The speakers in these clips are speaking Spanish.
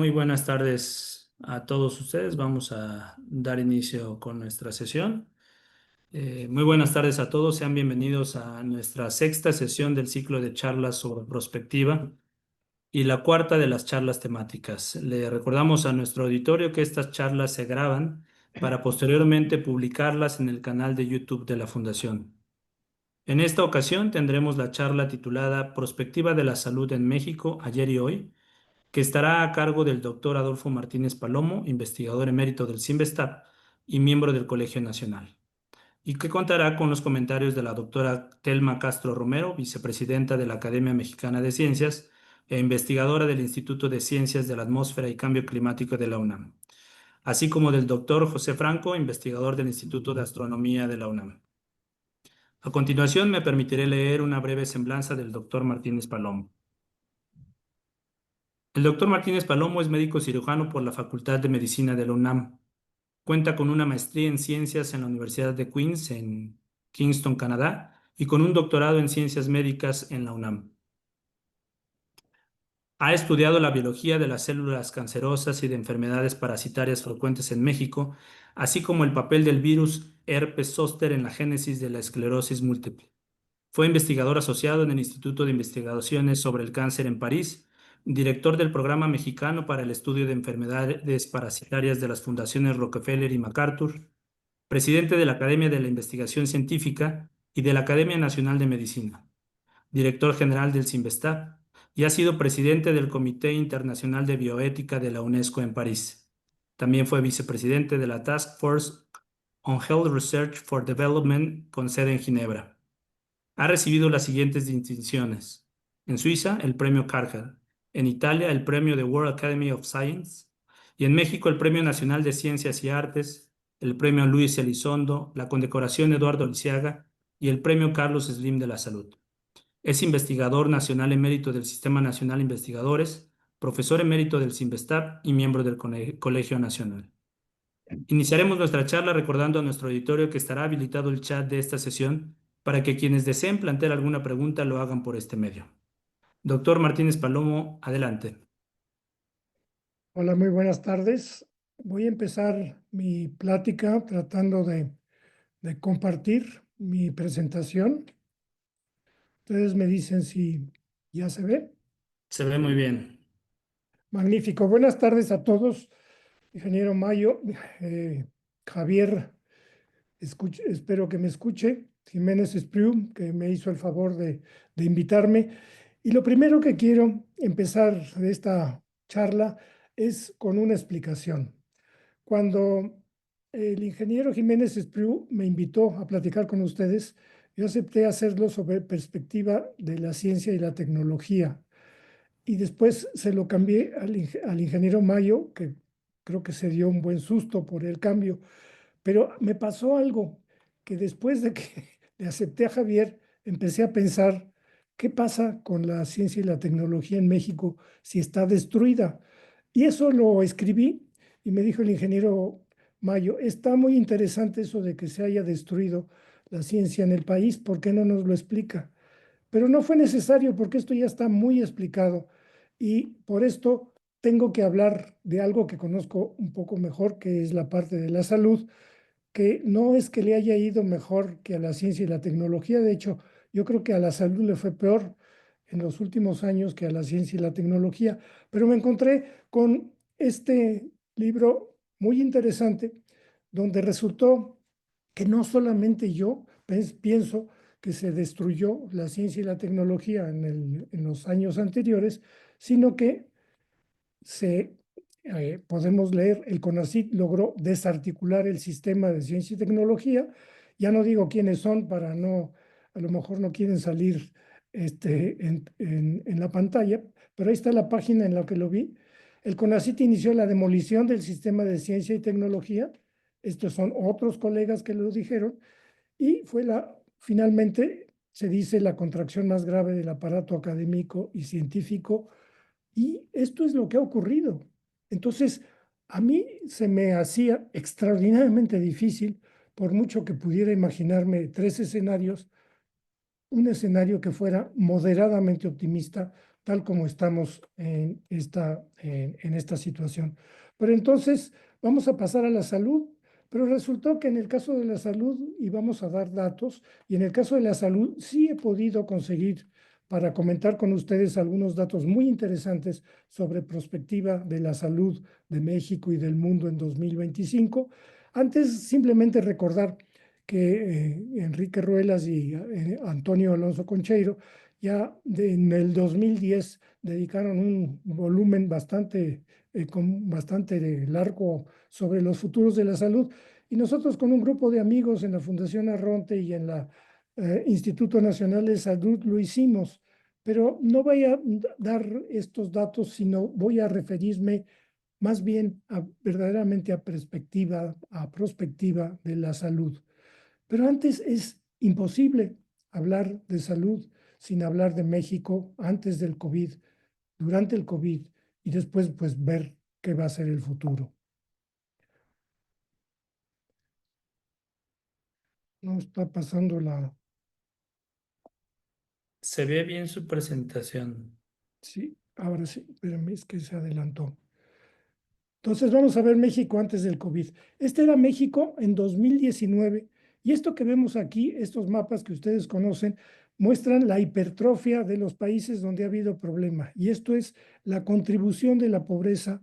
Muy buenas tardes a todos ustedes. Vamos a dar inicio con nuestra sesión. Muy buenas tardes a todos. Sean bienvenidos a nuestra sexta sesión del ciclo de charlas sobre prospectiva y la cuarta de las charlas temáticas. Le recordamos a nuestro auditorio que estas charlas se graban para posteriormente publicarlas en el canal de YouTube de la Fundación. En esta ocasión tendremos la charla titulada Prospectiva de la Salud en México, ayer y hoy, que estará a cargo del doctor Adolfo Martínez Palomo, investigador emérito del CIMBESTAB y miembro del Colegio Nacional, y que contará con los comentarios de la doctora Telma Castro Romero, vicepresidenta de la Academia Mexicana de Ciencias e investigadora del Instituto de Ciencias de la Atmósfera y Cambio Climático de la UNAM, así como del doctor José Franco, investigador del Instituto de Astronomía de la UNAM. A continuación, me permitiré leer una breve semblanza del doctor Martínez Palomo. El doctor Martínez Palomo es médico cirujano por la Facultad de Medicina de la UNAM. Cuenta con una maestría en ciencias en la Universidad de Queens, en Kingston, Canadá, y con un doctorado en ciencias médicas en la UNAM. Ha estudiado la biología de las células cancerosas y de enfermedades parasitarias frecuentes en México, así como el papel del virus herpes zóster en la génesis de la esclerosis múltiple. Fue investigador asociado en el Instituto de Investigaciones sobre el Cáncer en París, director del Programa Mexicano para el Estudio de Enfermedades Parasitarias de las Fundaciones Rockefeller y MacArthur, presidente de la Academia de la Investigación Científica y de la Academia Nacional de Medicina, director general del CIMBESTAB, y ha sido presidente del Comité Internacional de Bioética de la UNESCO en París. También fue vicepresidente de la Task Force on Health Research for Development con sede en Ginebra. Ha recibido las siguientes distinciones: en Suiza, el premio Cargill; en Italia, el premio de World Academy of Science; y en México, el Premio Nacional de Ciencias y Artes, el premio Luis Elizondo, la condecoración Eduardo Lisiaga y el premio Carlos Slim de la Salud. Es investigador nacional emérito del Sistema Nacional de Investigadores, profesor emérito del CIMBESTAB y miembro del Colegio Nacional. Iniciaremos nuestra charla recordando a nuestro auditorio que estará habilitado el chat de esta sesión para que quienes deseen plantear alguna pregunta lo hagan por este medio. Doctor Martínez Palomo, adelante. Hola, muy buenas tardes. Voy a empezar mi plática tratando de compartir mi presentación. Ustedes me dicen si ya se ve. Se ve muy bien. Magnífico. Buenas tardes a todos. Ingeniero Mayo, Javier, espero que me escuche. Jiménez Espriu, que me hizo el favor de invitarme. Y lo primero que quiero empezar de esta charla es con una explicación. Cuando el ingeniero Jiménez Espriu me invitó a platicar con ustedes, yo acepté hacerlo sobre perspectiva de la ciencia y la tecnología. Y después se lo cambié al ingeniero Mayo, que creo que se dio un buen susto por el cambio. Pero me pasó algo, que después de que le acepté a Javier, empecé a pensar, ¿qué pasa con la ciencia y la tecnología en México si está destruida? Y eso lo escribí y me dijo el ingeniero Mayo, está muy interesante eso de que se haya destruido la ciencia en el país, ¿por qué no nos lo explica? Pero no fue necesario porque esto ya está muy explicado y por esto tengo que hablar de algo que conozco un poco mejor, que es la parte de la salud, que no es que le haya ido mejor que a la ciencia y la tecnología. De hecho, yo creo que a la salud le fue peor en los últimos años que a la ciencia y la tecnología. Pero me encontré con este libro muy interesante, donde resultó que no solamente yo pienso que se destruyó la ciencia y la tecnología en los años anteriores, sino que podemos leer, el CONACYT logró desarticular el sistema de ciencia y tecnología. Ya no digo quiénes son para no, a lo mejor no quieren salir en la pantalla, pero ahí está la página en la que lo vi. El CONACYT inició la demolición del sistema de ciencia y tecnología. Estos son otros colegas que lo dijeron. Y finalmente se dice la contracción más grave del aparato académico y científico, y esto es lo que ha ocurrido. Entonces, a mí se me hacía extraordinariamente difícil, por mucho que pudiera imaginarme tres escenarios, un escenario que fuera moderadamente optimista tal como estamos en esta situación. Pero entonces vamos a pasar a la salud, pero resultó que en el caso de la salud, y vamos a dar datos, y en el caso de la salud sí he podido conseguir para comentar con ustedes algunos datos muy interesantes sobre perspectiva de la salud de México y del mundo en 2025. Antes, simplemente recordar que Enrique Ruelas y Antonio Alonso Concheiro ya en el 2010 dedicaron un volumen bastante largo sobre los futuros de la salud. Y nosotros con un grupo de amigos en la Fundación Arronte y en la Instituto Nacional de Salud lo hicimos. Pero no voy a dar estos datos, sino voy a referirme más bien verdaderamente a prospectiva de la salud. Pero antes es imposible hablar de salud sin hablar de México antes del COVID, durante el COVID y después pues ver qué va a ser el futuro. No está pasando la... Se ve bien su presentación. Sí, ahora sí, espérame, es que se adelantó. Entonces vamos a ver México antes del COVID. Este era México en 2019 y esto que vemos aquí, estos mapas que ustedes conocen, muestran la hipertrofia de los países donde ha habido problema y esto es la contribución de la pobreza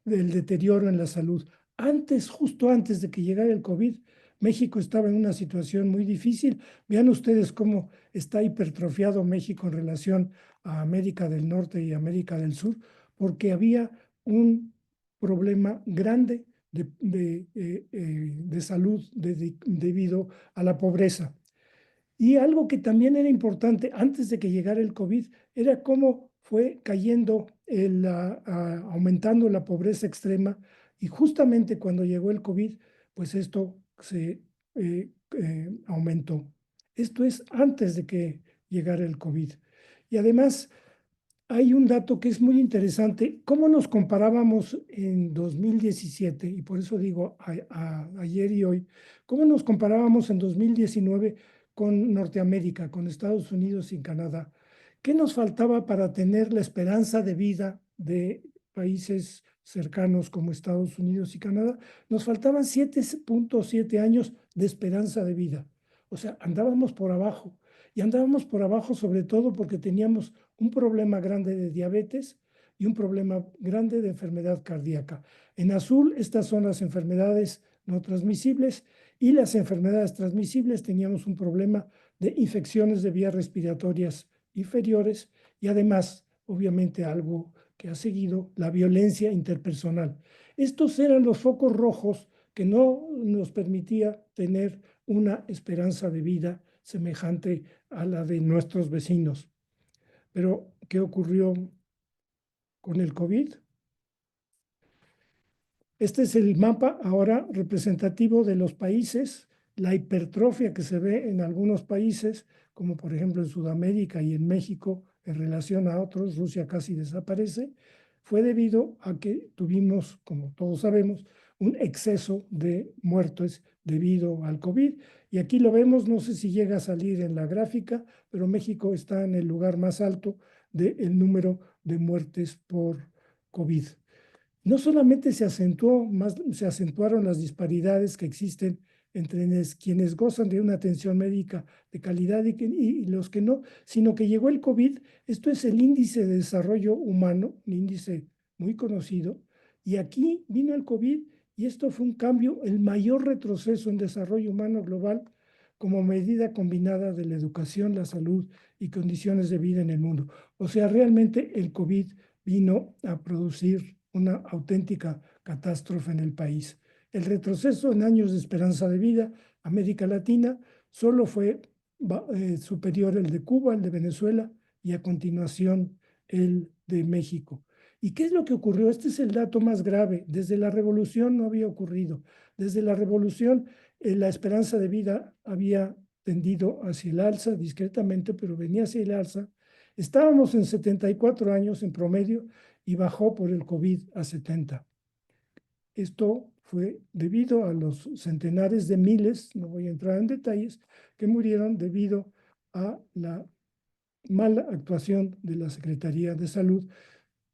del deterioro en la salud. Antes, justo antes de que llegara el COVID, México estaba en una situación muy difícil. Vean ustedes cómo está hipertrofiado México en relación a América del Norte y América del Sur, porque había un problema grande de salud debido a la pobreza. Y algo que también era importante antes de que llegara el COVID era cómo fue cayendo, aumentando la pobreza extrema. Y justamente cuando llegó el COVID, pues esto se aumentó. Esto es antes de que llegara el COVID. Y además, hay un dato que es muy interesante, cómo nos comparábamos en 2017, y por eso digo ayer y hoy, cómo nos comparábamos en 2019 con Norteamérica, con Estados Unidos y Canadá. ¿Qué nos faltaba para tener la esperanza de vida de países cercanos como Estados Unidos y Canadá? Nos faltaban 7.7 años de esperanza de vida. O sea, andábamos por abajo. Y andábamos por abajo sobre todo porque teníamos un problema grande de diabetes y un problema grande de enfermedad cardíaca. En azul, estas son las enfermedades no transmisibles y las enfermedades transmisibles teníamos un problema de infecciones de vías respiratorias inferiores y además, obviamente, algo que ha seguido, la violencia interpersonal. Estos eran los focos rojos que no nos permitía tener una esperanza de vida semejante a la de nuestros vecinos. Pero, ¿qué ocurrió con el COVID? Este es el mapa ahora representativo de los países, la hipertrofia que se ve en algunos países, como por ejemplo en Sudamérica y en México, en relación a otros, Rusia casi desaparece, fue debido a que tuvimos, como todos sabemos, un exceso de muertes debido al COVID. Y aquí lo vemos, no sé si llega a salir en la gráfica, pero México está en el lugar más alto del número de muertes por COVID. No solamente se acentuaron las disparidades que existen entre quienes gozan de una atención médica de calidad y los que no, sino que llegó el COVID. Esto es el índice de desarrollo humano, un índice muy conocido, y aquí vino el COVID y esto fue un cambio, el mayor retroceso en desarrollo humano global como medida combinada de la educación, la salud y condiciones de vida en el mundo. O sea, realmente el COVID vino a producir una auténtica catástrofe en el país. El retroceso en años de esperanza de vida, América Latina, solo fue superior el de Cuba, el de Venezuela y a continuación el de México. ¿Y qué es lo que ocurrió? Este es el dato más grave. Desde la revolución no había ocurrido. Desde la revolución la esperanza de vida había tendido hacia el alza discretamente, pero venía hacia el alza. Estábamos en 74 años en promedio y bajó por el COVID a 70. Esto fue debido a los centenares de miles, no voy a entrar en detalles, que murieron debido a la mala actuación de la Secretaría de Salud,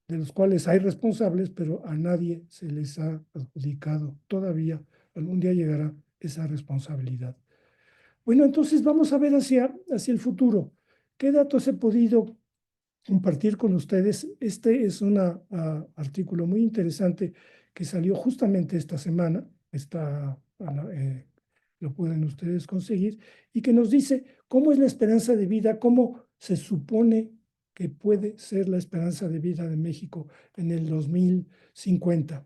de los cuales hay responsables, pero a nadie se les ha adjudicado todavía. Algún día llegará esa responsabilidad. Bueno, entonces vamos a ver hacia el futuro. ¿Qué datos he podido compartir con ustedes? Este es un artículo muy interesante que salió justamente esta semana. Lo pueden ustedes conseguir, y que nos dice cómo es la esperanza de vida, cómo se supone que puede ser la esperanza de vida de México en el 2050.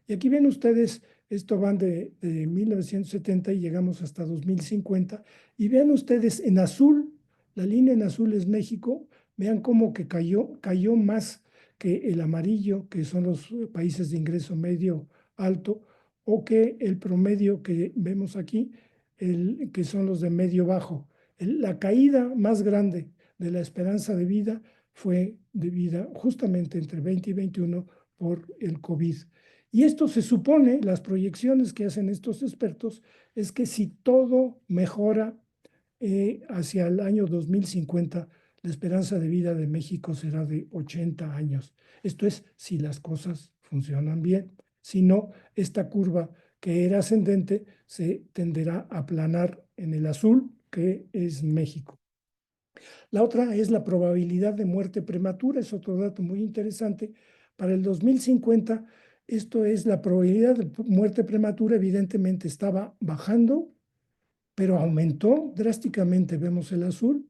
Y aquí ven ustedes, esto van de 1970 y llegamos hasta 2050, y vean ustedes en azul, la línea en azul es México. Vean cómo que cayó más que el amarillo, que son los países de ingreso medio alto, o que el promedio que vemos aquí, que son los de medio bajo. La caída más grande de la esperanza de vida fue debida justamente entre 20 y 21 por el COVID. Y esto se supone, las proyecciones que hacen estos expertos, es que si todo mejora hacia el año 2050, la esperanza de vida de México será de 80 años. Esto es si las cosas funcionan bien. Si no, esta curva que era ascendente se tenderá a aplanar en el azul, que es México. La otra es la probabilidad de muerte prematura, es otro dato muy interesante. Para el 2050, esto es la probabilidad de muerte prematura, evidentemente estaba bajando, pero aumentó drásticamente, vemos el azul,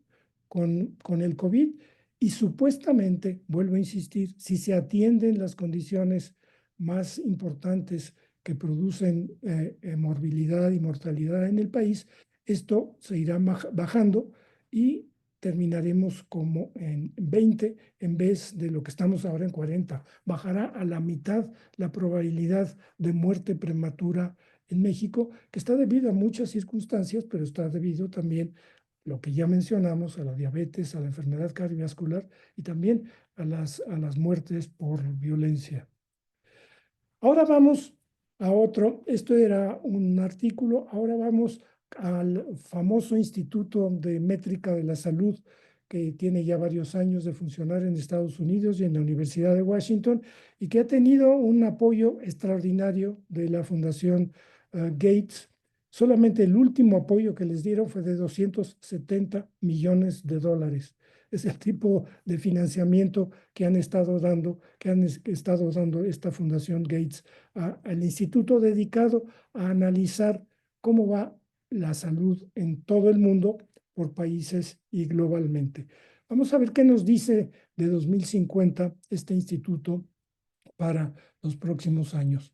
con el COVID, y supuestamente, vuelvo a insistir, si se atienden las condiciones más importantes que producen morbilidad y mortalidad en el país, esto se irá bajando y terminaremos como en 20 en vez de lo que estamos ahora en 40. Bajará a la mitad la probabilidad de muerte prematura en México, que está debido a muchas circunstancias, pero está debido también, lo que ya mencionamos, a la diabetes, a la enfermedad cardiovascular y también a las muertes por violencia. Ahora vamos a otro, esto era un artículo, ahora vamos al famoso Instituto de Métrica de la Salud, que tiene ya varios años de funcionar en Estados Unidos y en la Universidad de Washington, y que ha tenido un apoyo extraordinario de la Fundación Gates. Solamente el último apoyo que les dieron fue de 270 millones de dólares. Es el tipo de financiamiento que han estado dando esta Fundación Gates al instituto, dedicado a analizar cómo va la salud en todo el mundo, por países y globalmente. Vamos a ver qué nos dice de 2050 este instituto para los próximos años.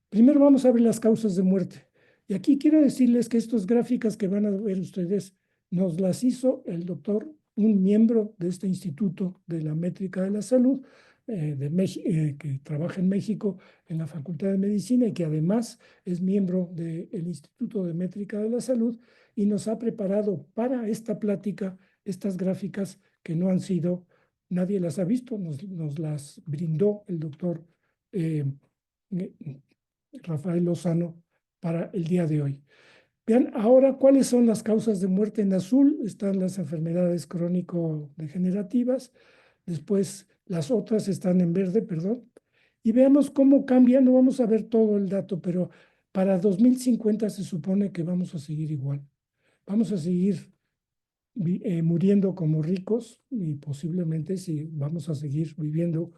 Primero vamos a ver las causas de muerte. Y aquí quiero decirles que estas gráficas que van a ver ustedes nos las hizo el doctor, un miembro de este Instituto de la Métrica de la Salud, que trabaja en México en la Facultad de Medicina, y que además es miembro del Instituto de Métrica de la Salud, y nos ha preparado para esta plática estas gráficas que no han sido, nadie las ha visto, nos las brindó el doctor eh, Rafael Lozano para el día de hoy. Vean ahora cuáles son las causas de muerte. En azul están las enfermedades crónico-degenerativas, después las otras están en verde, perdón, y veamos cómo cambia. No vamos a ver todo el dato, pero para 2050 se supone que vamos a seguir igual. Vamos a seguir muriendo como ricos, y posiblemente si vamos a seguir viviendo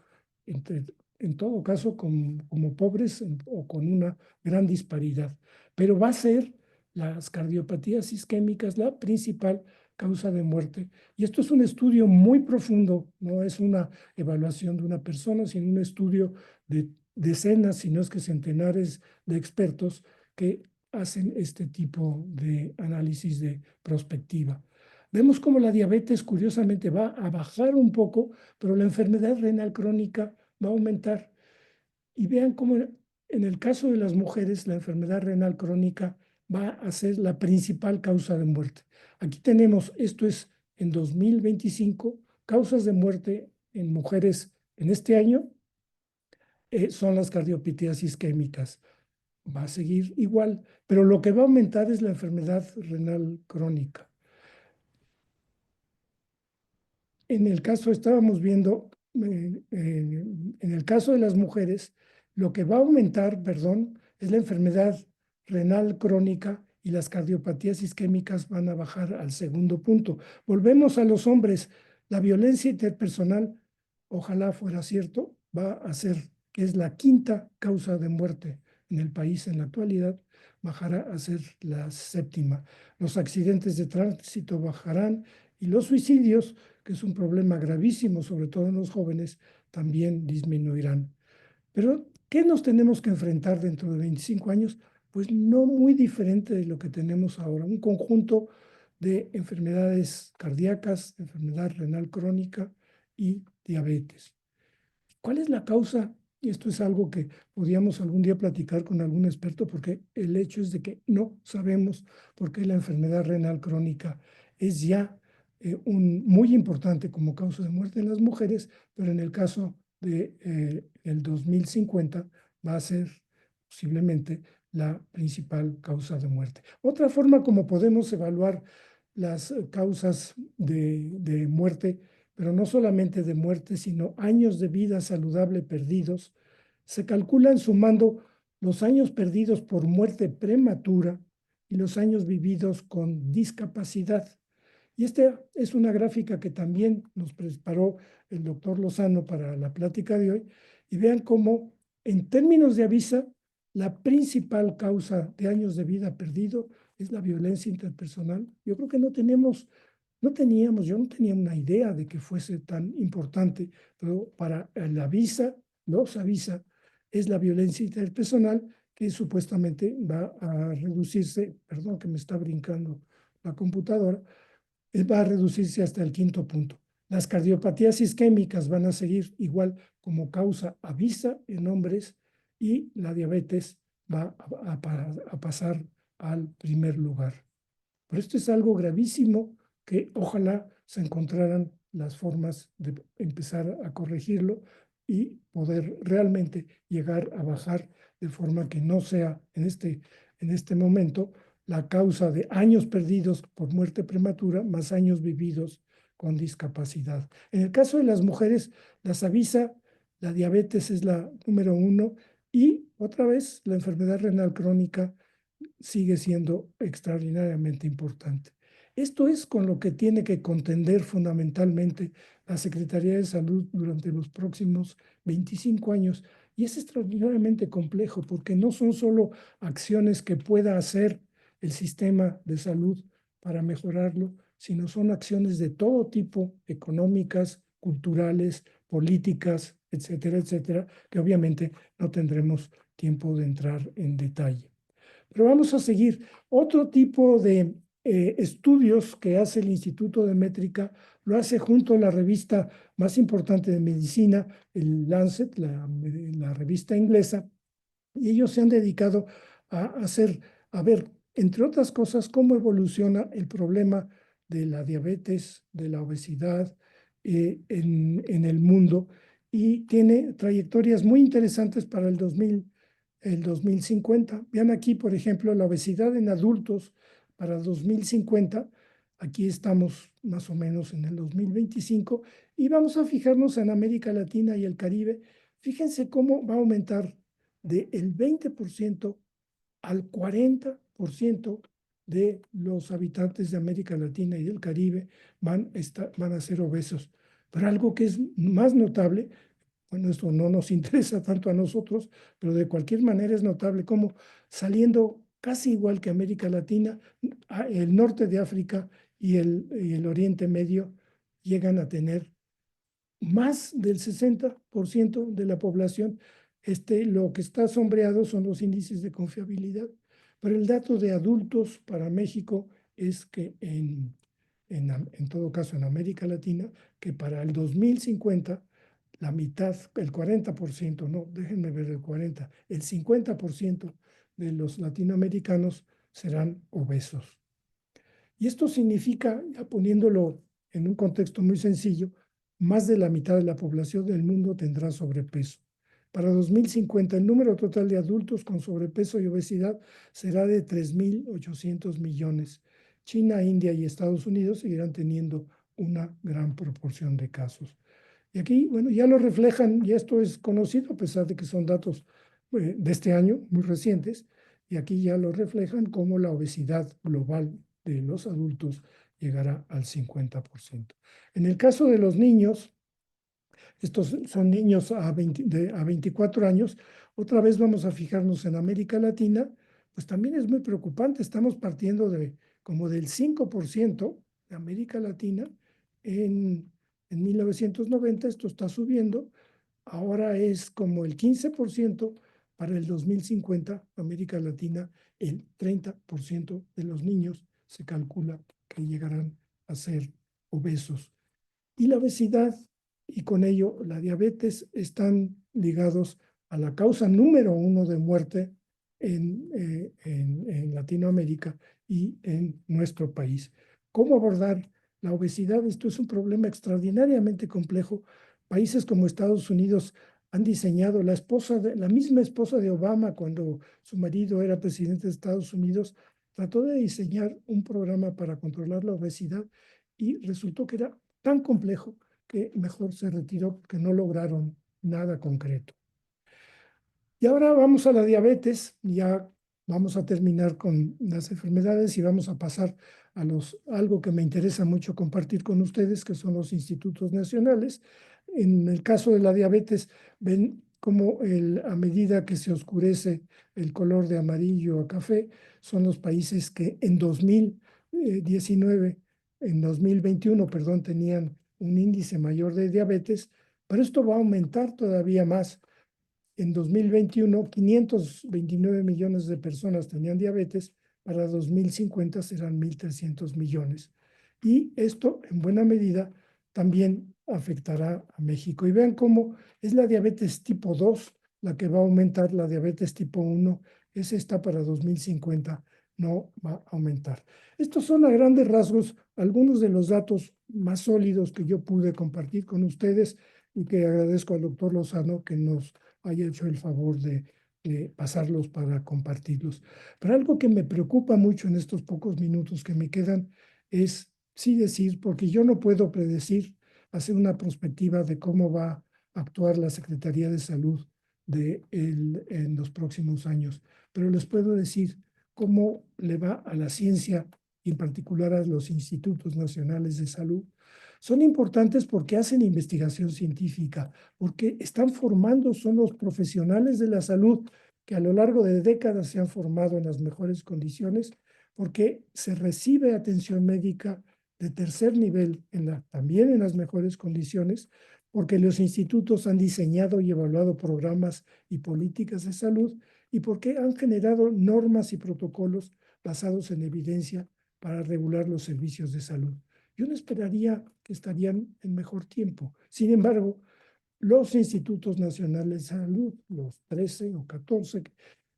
en todo caso como pobres, o con una gran disparidad. Pero va a ser las cardiopatías isquémicas la principal causa de muerte. Y esto es un estudio muy profundo, no es una evaluación de una persona, sino un estudio de decenas, si no es que centenares de expertos que hacen este tipo de análisis de prospectiva. Vemos cómo la diabetes curiosamente va a bajar un poco, pero la enfermedad renal crónica va a aumentar. Y vean cómo en el caso de las mujeres la enfermedad renal crónica va a ser la principal causa de muerte. Aquí tenemos, esto es en 2025, causas de muerte en mujeres en este año, son las cardiopatías isquémicas. Va a seguir igual, pero lo que va a aumentar es la enfermedad renal crónica. en el caso, estábamos viendo, en el caso de las mujeres, lo que va a aumentar, perdón, es la enfermedad renal crónica y las cardiopatías isquémicas van a bajar al segundo punto. Volvemos a los hombres. La violencia interpersonal, ojalá fuera cierto, va a ser que es la quinta causa de muerte en el país en la actualidad, bajará a ser la séptima. Los accidentes de tránsito bajarán y los suicidios, que es un problema gravísimo, sobre todo en los jóvenes, también disminuirán. Pero, ¿qué nos tenemos que enfrentar dentro de 25 años? Pues no muy diferente de lo que tenemos ahora, un conjunto de enfermedades cardíacas, enfermedad renal crónica y diabetes. ¿Cuál es la causa? Y esto es algo que podríamos algún día platicar con algún experto, porque el hecho es de que no sabemos por qué la enfermedad renal crónica es ya muy importante como causa de muerte en las mujeres, pero en el caso de el 2050 va a ser posiblemente la principal causa de muerte. Otra forma como podemos evaluar las causas de muerte, pero no solamente de muerte, sino años de vida saludable perdidos, se calculan sumando los años perdidos por muerte prematura y los años vividos con discapacidad. Y esta es una gráfica que también nos preparó el doctor Lozano para la plática de hoy. Y vean cómo, en términos de avisa, la principal causa de años de vida perdido es la violencia interpersonal. Yo creo que yo no tenía una idea de que fuese tan importante, pero para la visa, los avisa, es la violencia interpersonal que supuestamente va a reducirse, perdón que me está brincando la computadora, va a reducirse hasta el quinto punto. Las cardiopatías isquémicas van a seguir igual como causa avisa en hombres y la diabetes va a pasar al primer lugar. Pero esto es algo gravísimo que ojalá se encontraran las formas de empezar a corregirlo y poder realmente llegar a bajar de forma que no sea en este momento la causa de años perdidos por muerte prematura más años vividos con discapacidad. En el caso de las mujeres, las avisa, la diabetes es la número uno y otra vez la enfermedad renal crónica sigue siendo extraordinariamente importante. Esto es con lo que tiene que contender fundamentalmente la Secretaría de Salud durante los próximos 25 años. Y es extraordinariamente complejo porque no son solo acciones que pueda hacer el sistema de salud para mejorarlo, sino son acciones de todo tipo, económicas, culturales, políticas, etcétera, etcétera, que obviamente no tendremos tiempo de entrar en detalle. Pero vamos a seguir. Otro tipo de estudios que hace el Instituto de Métrica lo hace junto a la revista más importante de medicina, el Lancet, la revista inglesa, y ellos se han dedicado a ver, entre otras cosas, cómo evoluciona el problema de la diabetes, de la obesidad en el mundo, y tiene trayectorias muy interesantes para el 2050. Vean aquí, por ejemplo, la obesidad en adultos para 2050. Aquí estamos más o menos en el 2025 y vamos a fijarnos en América Latina y el Caribe. Fíjense cómo va a aumentar del 20% al 40% de los habitantes de América Latina y del Caribe van a ser obesos. Pero algo que es más notable, bueno, esto no nos interesa tanto a nosotros, pero de cualquier manera es notable cómo saliendo casi igual que América Latina, el norte de África y el Oriente Medio llegan a tener más del 60% de la población. Lo que está sombreado son los índices de confiabilidad, pero el dato de adultos para México es que en todo caso en América Latina, que para el 2050 la mitad, el 40%, no, déjenme ver el 40, el 50% de los latinoamericanos serán obesos. Y esto significa, ya poniéndolo en un contexto muy sencillo, más de la mitad de la población del mundo tendrá sobrepeso. Para 2050, el número total de adultos con sobrepeso y obesidad será de 3.800 millones. China, India y Estados Unidos seguirán teniendo una gran proporción de casos. Y aquí, bueno, ya lo reflejan, y esto es conocido, a pesar de que son datos de este año, muy recientes, y aquí ya lo reflejan como la obesidad global de los adultos llegará al 50%. En el caso de los niños, estos son niños a 24 años. Otra vez vamos a fijarnos en América Latina, pues también es muy preocupante. Estamos partiendo de como del 5% de América Latina en 1990. Esto está subiendo. Ahora es como el 15% para el 2050. América Latina, el 30% de los niños se calcula que llegarán a ser obesos. Y la obesidad y con ello la diabetes están ligados a la causa número uno de muerte en Latinoamérica y en nuestro país. ¿Cómo abordar la obesidad? Esto es un problema extraordinariamente complejo. Países como Estados Unidos han diseñado, la misma esposa de Obama, cuando su marido era presidente de Estados Unidos, trató de diseñar un programa para controlar la obesidad y resultó que era tan complejo que mejor se retiró porque no lograron nada concreto. Y ahora vamos a la diabetes, ya vamos a terminar con las enfermedades y vamos a pasar a algo que me interesa mucho compartir con ustedes, que son los institutos nacionales. En el caso de la diabetes, ven cómo a medida que se oscurece el color de amarillo a café, son los países que en 2019, en 2021, perdón, tenían un índice mayor de diabetes, pero esto va a aumentar todavía más. En 2021, 529 millones de personas tenían diabetes, para 2050 serán 1.300 millones. Y esto, en buena medida, también afectará a México. Y vean cómo es la diabetes tipo 2 la que va a aumentar, la diabetes tipo 1, esa está para 2050, no va a aumentar. Estos son a grandes rasgos algunos de los datos más sólidos que yo pude compartir con ustedes y que agradezco al doctor Lozano que nos haya hecho el favor de pasarlos para compartirlos. Pero algo que me preocupa mucho en estos pocos minutos que me quedan es sí decir, porque yo no puedo predecir, hacer una perspectiva de cómo va a actuar la Secretaría de Salud en los próximos años, pero les puedo decir cómo le va a la ciencia y en particular a los institutos nacionales de salud. Son importantes porque hacen investigación científica, porque están formando, son los profesionales de la salud que a lo largo de décadas se han formado en las mejores condiciones, porque se recibe atención médica de tercer nivel también en las mejores condiciones, porque los institutos han diseñado y evaluado programas y políticas de salud y porque han generado normas y protocolos basados en evidencia para regular los servicios de salud. Yo no esperaría que estarían en mejor tiempo. Sin embargo, los institutos nacionales de salud, los 13 o 14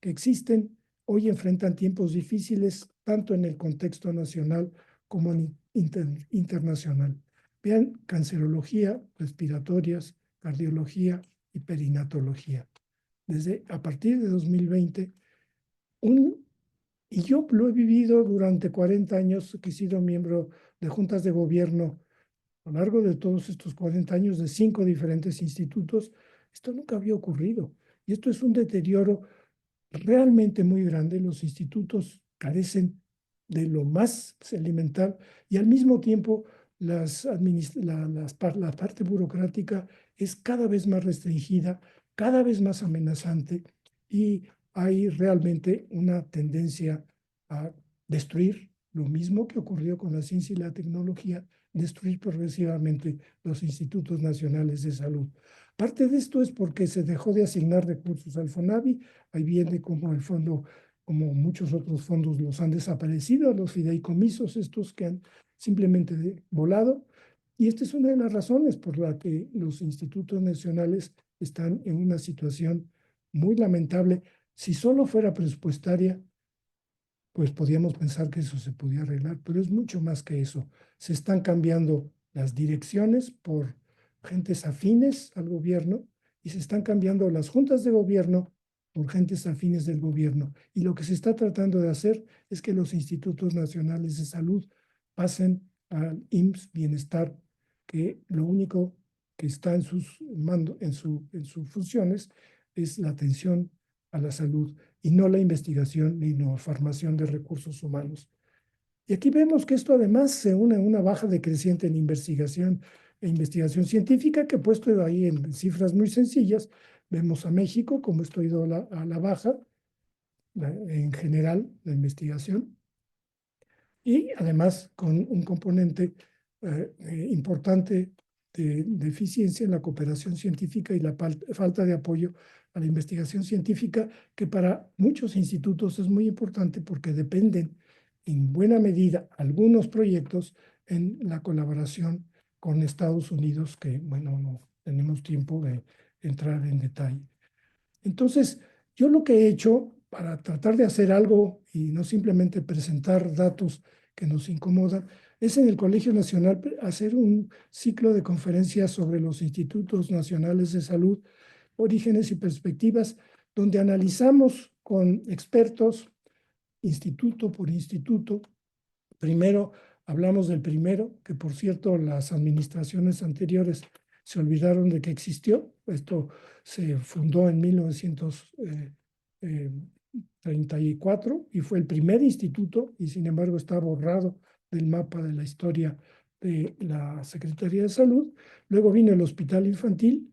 que existen, hoy enfrentan tiempos difíciles, tanto en el contexto nacional como internacional. Vean cancerología, respiratorias, cardiología y perinatología. A partir de 2020, y yo lo he vivido durante 40 años, que he sido miembro de juntas de gobierno a lo largo de todos estos 40 años de 5 diferentes institutos. Esto nunca había ocurrido. Y esto es un deterioro realmente muy grande. Los institutos carecen de lo más elemental y al mismo tiempo la parte burocrática es cada vez más restringida, cada vez más amenazante y hay realmente una tendencia a destruir lo mismo que ocurrió con la ciencia y la tecnología, destruir progresivamente los institutos nacionales de salud. Parte de esto es porque se dejó de asignar recursos al FONAVI. Ahí viene como el fondo, como muchos otros fondos los han desaparecido, los fideicomisos estos que han simplemente volado. Y esta es una de las razones por la que los institutos nacionales están en una situación muy lamentable. Si solo fuera presupuestaria, pues podríamos pensar que eso se podía arreglar, pero es mucho más que eso. Se están cambiando las direcciones por gentes afines al gobierno y se están cambiando las juntas de gobierno por gentes afines del gobierno. Y lo que se está tratando de hacer es que los institutos nacionales de salud pasen al IMSS Bienestar, que lo único que está en sus en sus funciones es la atención a la salud y no la investigación ni la formación de recursos humanos. Y aquí vemos que esto además se une a una baja decreciente en investigación e investigación científica, que puesto ahí en cifras muy sencillas, vemos a México como esto ha ido a la baja, en general, la investigación, y además con un componente importante de eficiencia en la cooperación científica y la falta de apoyo a la investigación científica, que para muchos institutos es muy importante porque dependen en buena medida algunos proyectos en la colaboración con Estados Unidos, que, bueno, no tenemos tiempo de entrar en detalle. Entonces, yo lo que he hecho para tratar de hacer algo y no simplemente presentar datos que nos incomodan, es en el Colegio Nacional hacer un ciclo de conferencias sobre los institutos nacionales de salud, orígenes y perspectivas, donde analizamos con expertos, instituto por instituto. Primero, hablamos del primero, que por cierto las administraciones anteriores se olvidaron de que existió. Esto se fundó en 1934 y fue el primer instituto, y sin embargo está borrado del mapa de la historia de la Secretaría de Salud. Luego vino el Hospital Infantil,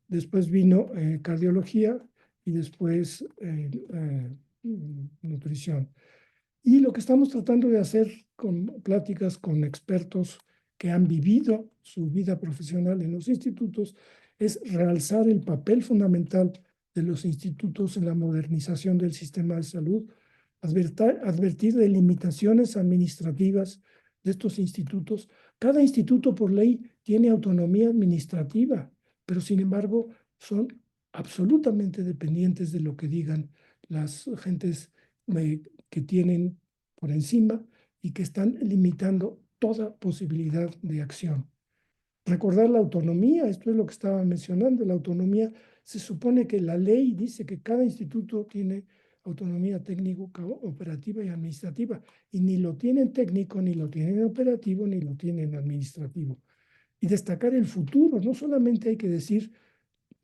después vino cardiología y después nutrición. Y lo que estamos tratando de hacer con pláticas con expertos que han vivido su vida profesional en los institutos es realzar el papel fundamental de los institutos en la modernización del sistema de salud, advertir de limitaciones administrativas de estos institutos. Cada instituto por ley tiene autonomía administrativa, pero sin embargo son absolutamente dependientes de lo que digan las gentes que tienen por encima y que están limitando toda posibilidad de acción. Recordar la autonomía, esto es lo que estaba mencionando, la autonomía, se supone que la ley dice que cada instituto tiene autonomía técnico, operativa y administrativa, y ni lo tienen técnico, ni lo tienen operativo, ni lo tienen administrativo. Y destacar el futuro, no solamente hay que decir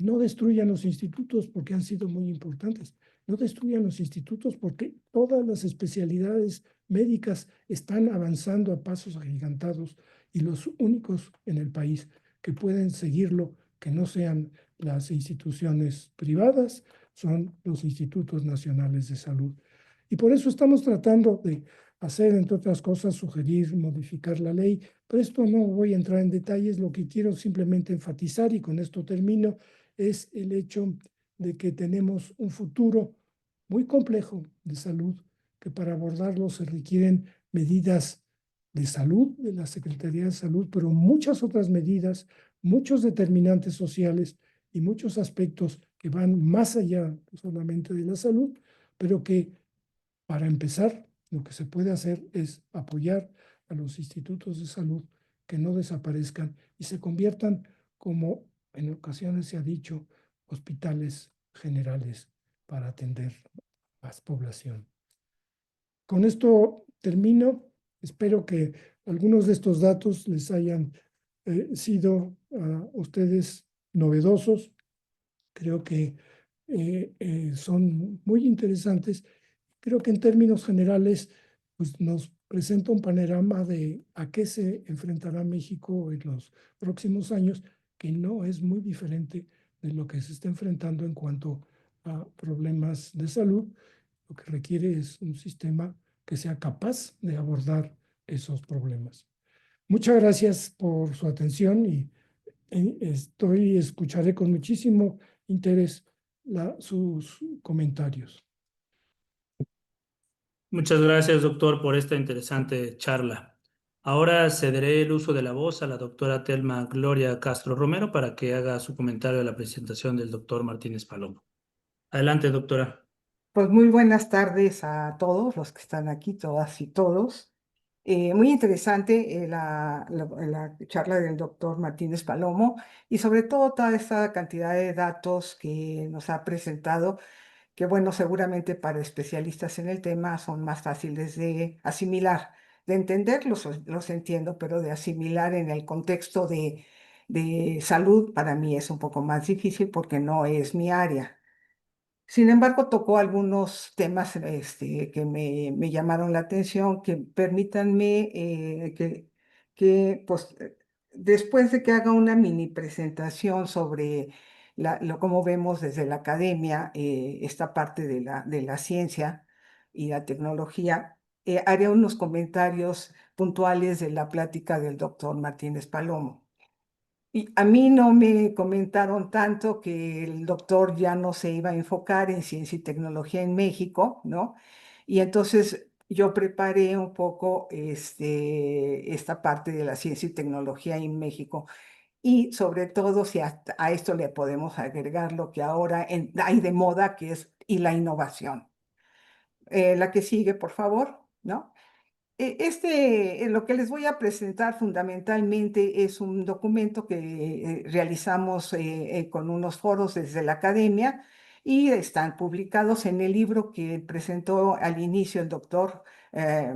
no destruyan los institutos porque han sido muy importantes. No destruyan los institutos porque todas las especialidades médicas están avanzando a pasos agigantados y los únicos en el país que pueden seguirlo, que no sean las instituciones privadas, son los institutos nacionales de salud. Y por eso estamos tratando de hacer, entre otras cosas, sugerir, modificar la ley, pero esto no voy a entrar en detalles, lo que quiero simplemente enfatizar, y con esto termino, es el hecho de que tenemos un futuro muy complejo de salud, que para abordarlo se requieren medidas de salud de la Secretaría de Salud, pero muchas otras medidas, muchos determinantes sociales y muchos aspectos que van más allá solamente de la salud, pero que para empezar, lo que se puede hacer es apoyar a los institutos de salud que no desaparezcan y se conviertan, como en ocasiones se ha dicho, hospitales generales para atender a la población. Con esto termino. Espero que algunos de estos datos les hayan sido a ustedes novedosos. Creo que son muy interesantes. Creo que en términos generales, pues nos presenta un panorama de a qué se enfrentará México en los próximos años, que no es muy diferente de lo que se está enfrentando en cuanto a problemas de salud. Lo que requiere es un sistema que sea capaz de abordar esos problemas. Muchas gracias por su atención y escucharé con muchísimo interés sus comentarios. Muchas gracias, doctor, por esta interesante charla. Ahora cederé el uso de la voz a la doctora Telma Gloria Castro Romero para que haga su comentario a la presentación del doctor Martínez Palomo. Adelante, doctora. Pues muy buenas tardes a todos los que están aquí, todas y todos. Muy interesante la charla del doctor Martínez Palomo y sobre todo toda esta cantidad de datos que nos ha presentado, que bueno, seguramente para especialistas en el tema son más fáciles de asimilar de entender los entiendo, pero de asimilar en el contexto de salud para mí es un poco más difícil porque no es mi área. Sin embargo, tocó algunos temas que me llamaron la atención, que permítanme pues, después de que haga una mini presentación sobre cómo vemos desde la academia esta parte de la ciencia y la tecnología, haré unos comentarios puntuales de la plática del doctor Martínez Palomo. Y a mí no me comentaron tanto que el doctor ya no se iba a enfocar en ciencia y tecnología en México, ¿no? Y entonces yo preparé un poco esta parte de la ciencia y tecnología en México. Y sobre todo, si a esto le podemos agregar lo que ahora hay de moda, que es y la innovación. La que sigue, por favor, ¿no? Lo que les voy a presentar fundamentalmente es un documento que realizamos con unos foros desde la academia y están publicados en el libro que presentó al inicio el doctor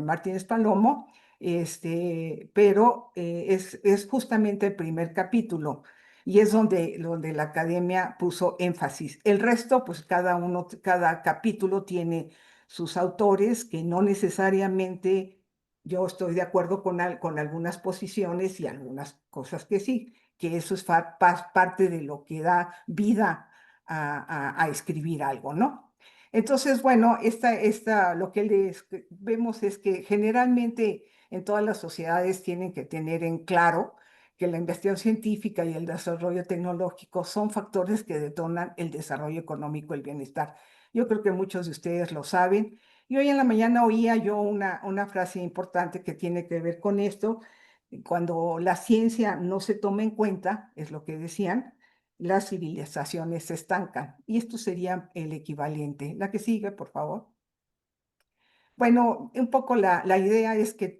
Martínez Palomo, pero es justamente el primer capítulo y es donde la academia puso énfasis. El resto, pues cada capítulo tiene sus autores que no necesariamente yo estoy de acuerdo con algunas posiciones y algunas cosas que sí, que eso es parte de lo que da vida a escribir algo, ¿no? Entonces, bueno, lo que vemos es que generalmente en todas las sociedades tienen que tener en claro que la investigación científica y el desarrollo tecnológico son factores que detonan el desarrollo económico y el bienestar. Yo creo que muchos de ustedes lo saben. Y hoy en la mañana oía yo una frase importante que tiene que ver con esto. Cuando la ciencia no se toma en cuenta, es lo que decían, las civilizaciones se estancan. Y esto sería el equivalente. La que sigue, por favor. Bueno, un poco la idea es que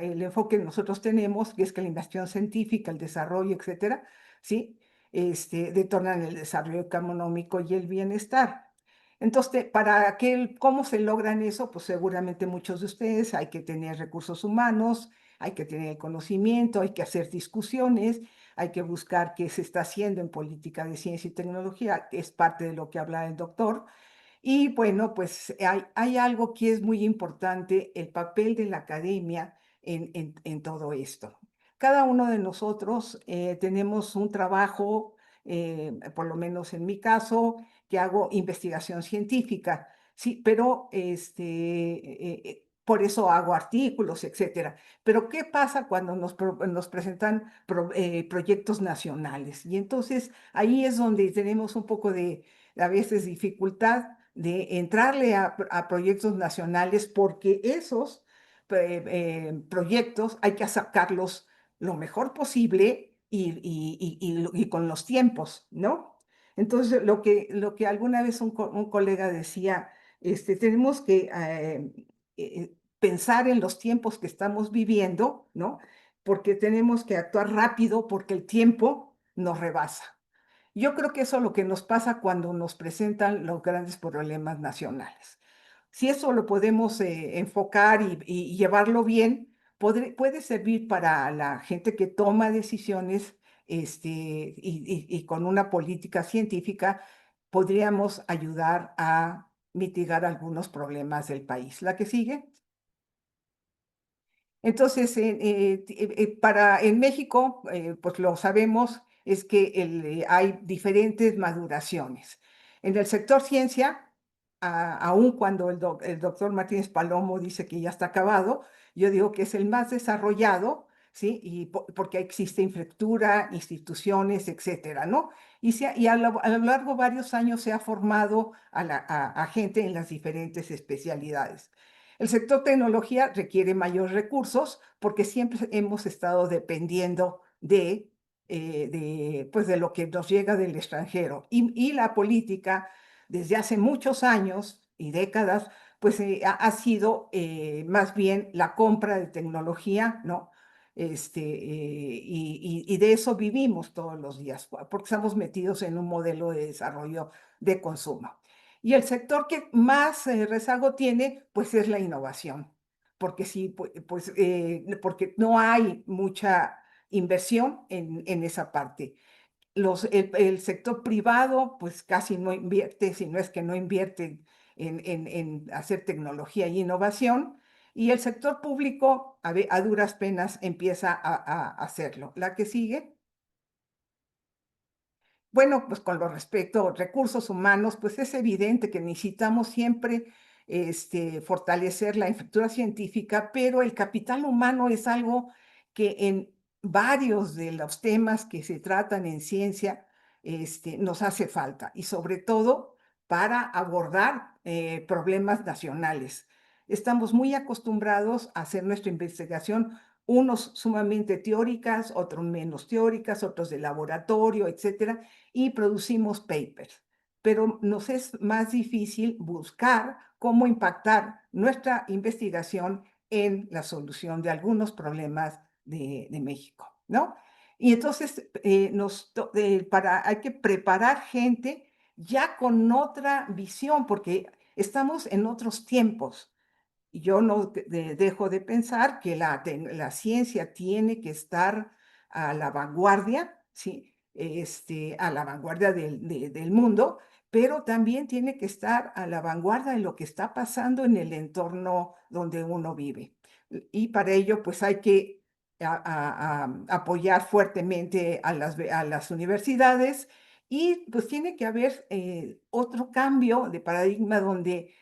el enfoque que nosotros tenemos, que es que la investigación científica, el desarrollo, etcétera, ¿sí? Detonan el desarrollo económico y el bienestar. Entonces, ¿cómo se logran eso? Pues seguramente muchos de ustedes hay que tener recursos humanos, hay que tener conocimiento, hay que hacer discusiones, hay que buscar qué se está haciendo en política de ciencia y tecnología, que es parte de lo que habla el doctor. Y bueno, pues hay algo que es muy importante, el papel de la academia en todo esto. Cada uno de nosotros tenemos un trabajo, por lo menos en mi caso, que hago investigación científica, sí, pero por eso hago artículos, etcétera. Pero ¿qué pasa cuando nos presentan proyectos nacionales? Y entonces ahí es donde tenemos un poco de, a veces, dificultad de entrarle a proyectos nacionales porque esos proyectos hay que sacarlos lo mejor posible y con los tiempos, ¿no? Entonces, lo que alguna vez un colega decía, tenemos que pensar en los tiempos que estamos viviendo, ¿no? Porque tenemos que actuar rápido porque el tiempo nos rebasa. Yo creo que eso es lo que nos pasa cuando nos presentan los grandes problemas nacionales. Si eso lo podemos enfocar y llevarlo bien, puede servir para la gente que toma decisiones y con una política científica podríamos ayudar a mitigar algunos problemas del país. ¿La que sigue? Entonces, en México, pues lo sabemos, es que hay diferentes maduraciones. En el sector ciencia, aun cuando el doctor Martínez Palomo dice que ya está acabado, yo digo que es el más desarrollado, ¿sí? Porque existe infraestructura, instituciones, etcétera, ¿no? Y a lo largo de varios años se ha formado a gente en las diferentes especialidades. El sector tecnología requiere mayores recursos porque siempre hemos estado dependiendo pues de lo que nos llega del extranjero. Y la política, desde hace muchos años y décadas, pues ha sido más bien la compra de tecnología, ¿no? Y de eso vivimos todos los días, porque estamos metidos en un modelo de desarrollo de consumo. Y el sector que más rezago tiene, pues es la innovación, porque sí, porque no hay mucha inversión en esa parte. El sector privado pues casi no invierte, si no es que no invierte en hacer tecnología y innovación, y el sector público a duras penas empieza a hacerlo. La que sigue. Bueno, pues con lo respecto a recursos humanos, pues es evidente que necesitamos siempre fortalecer la infraestructura científica, pero el capital humano es algo que en varios de los temas que se tratan en ciencia nos hace falta, y sobre todo para abordar problemas nacionales. Estamos muy acostumbrados a hacer nuestra investigación, unos sumamente teóricas, otros menos teóricas, otros de laboratorio, etcétera, y producimos papers, pero nos es más difícil buscar cómo impactar nuestra investigación en la solución de algunos problemas de México, ¿no? Y entonces hay que preparar gente ya con otra visión, porque estamos en otros tiempos. Y yo no dejo de pensar que la ciencia tiene que estar a la vanguardia, ¿sí? A la vanguardia del mundo, pero también tiene que estar a la vanguardia de lo que está pasando en el entorno donde uno vive. Y para ello, pues hay que apoyar fuertemente a las universidades, y pues tiene que haber otro cambio de paradigma donde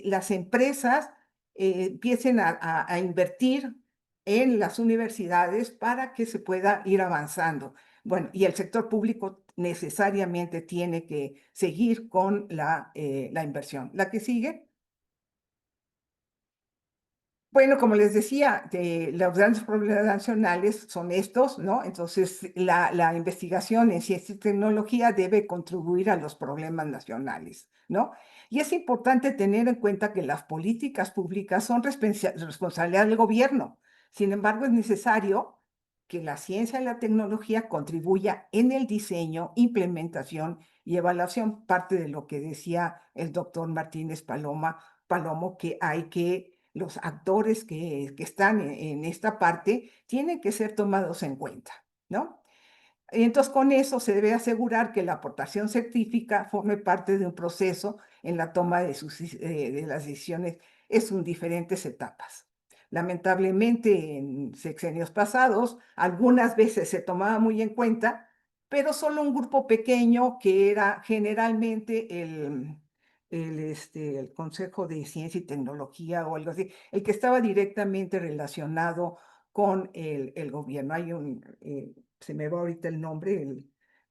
las empresas empiecen a invertir en las universidades para que se pueda ir avanzando. Bueno, y el sector público necesariamente tiene que seguir con la inversión. La que sigue. Bueno, como les decía, los grandes problemas nacionales son estos, ¿no? Entonces, la investigación en ciencia y tecnología debe contribuir a los problemas nacionales, ¿no? Y es importante tener en cuenta que las políticas públicas son responsabilidad del gobierno. Sin embargo, es necesario que la ciencia y la tecnología contribuya en el diseño, implementación y evaluación, parte de lo que decía el doctor Martínez Palomo, que hay que los actores que están en esta parte tienen que ser tomados en cuenta, ¿no? Entonces, con eso se debe asegurar que la aportación científica forme parte de un proceso en la toma de las decisiones en diferentes etapas. Lamentablemente, en sexenios pasados, algunas veces se tomaba muy en cuenta, pero solo un grupo pequeño, que era generalmente el Consejo de Ciencia y Tecnología o algo así, el que estaba directamente relacionado con el gobierno. Se me va ahorita el nombre,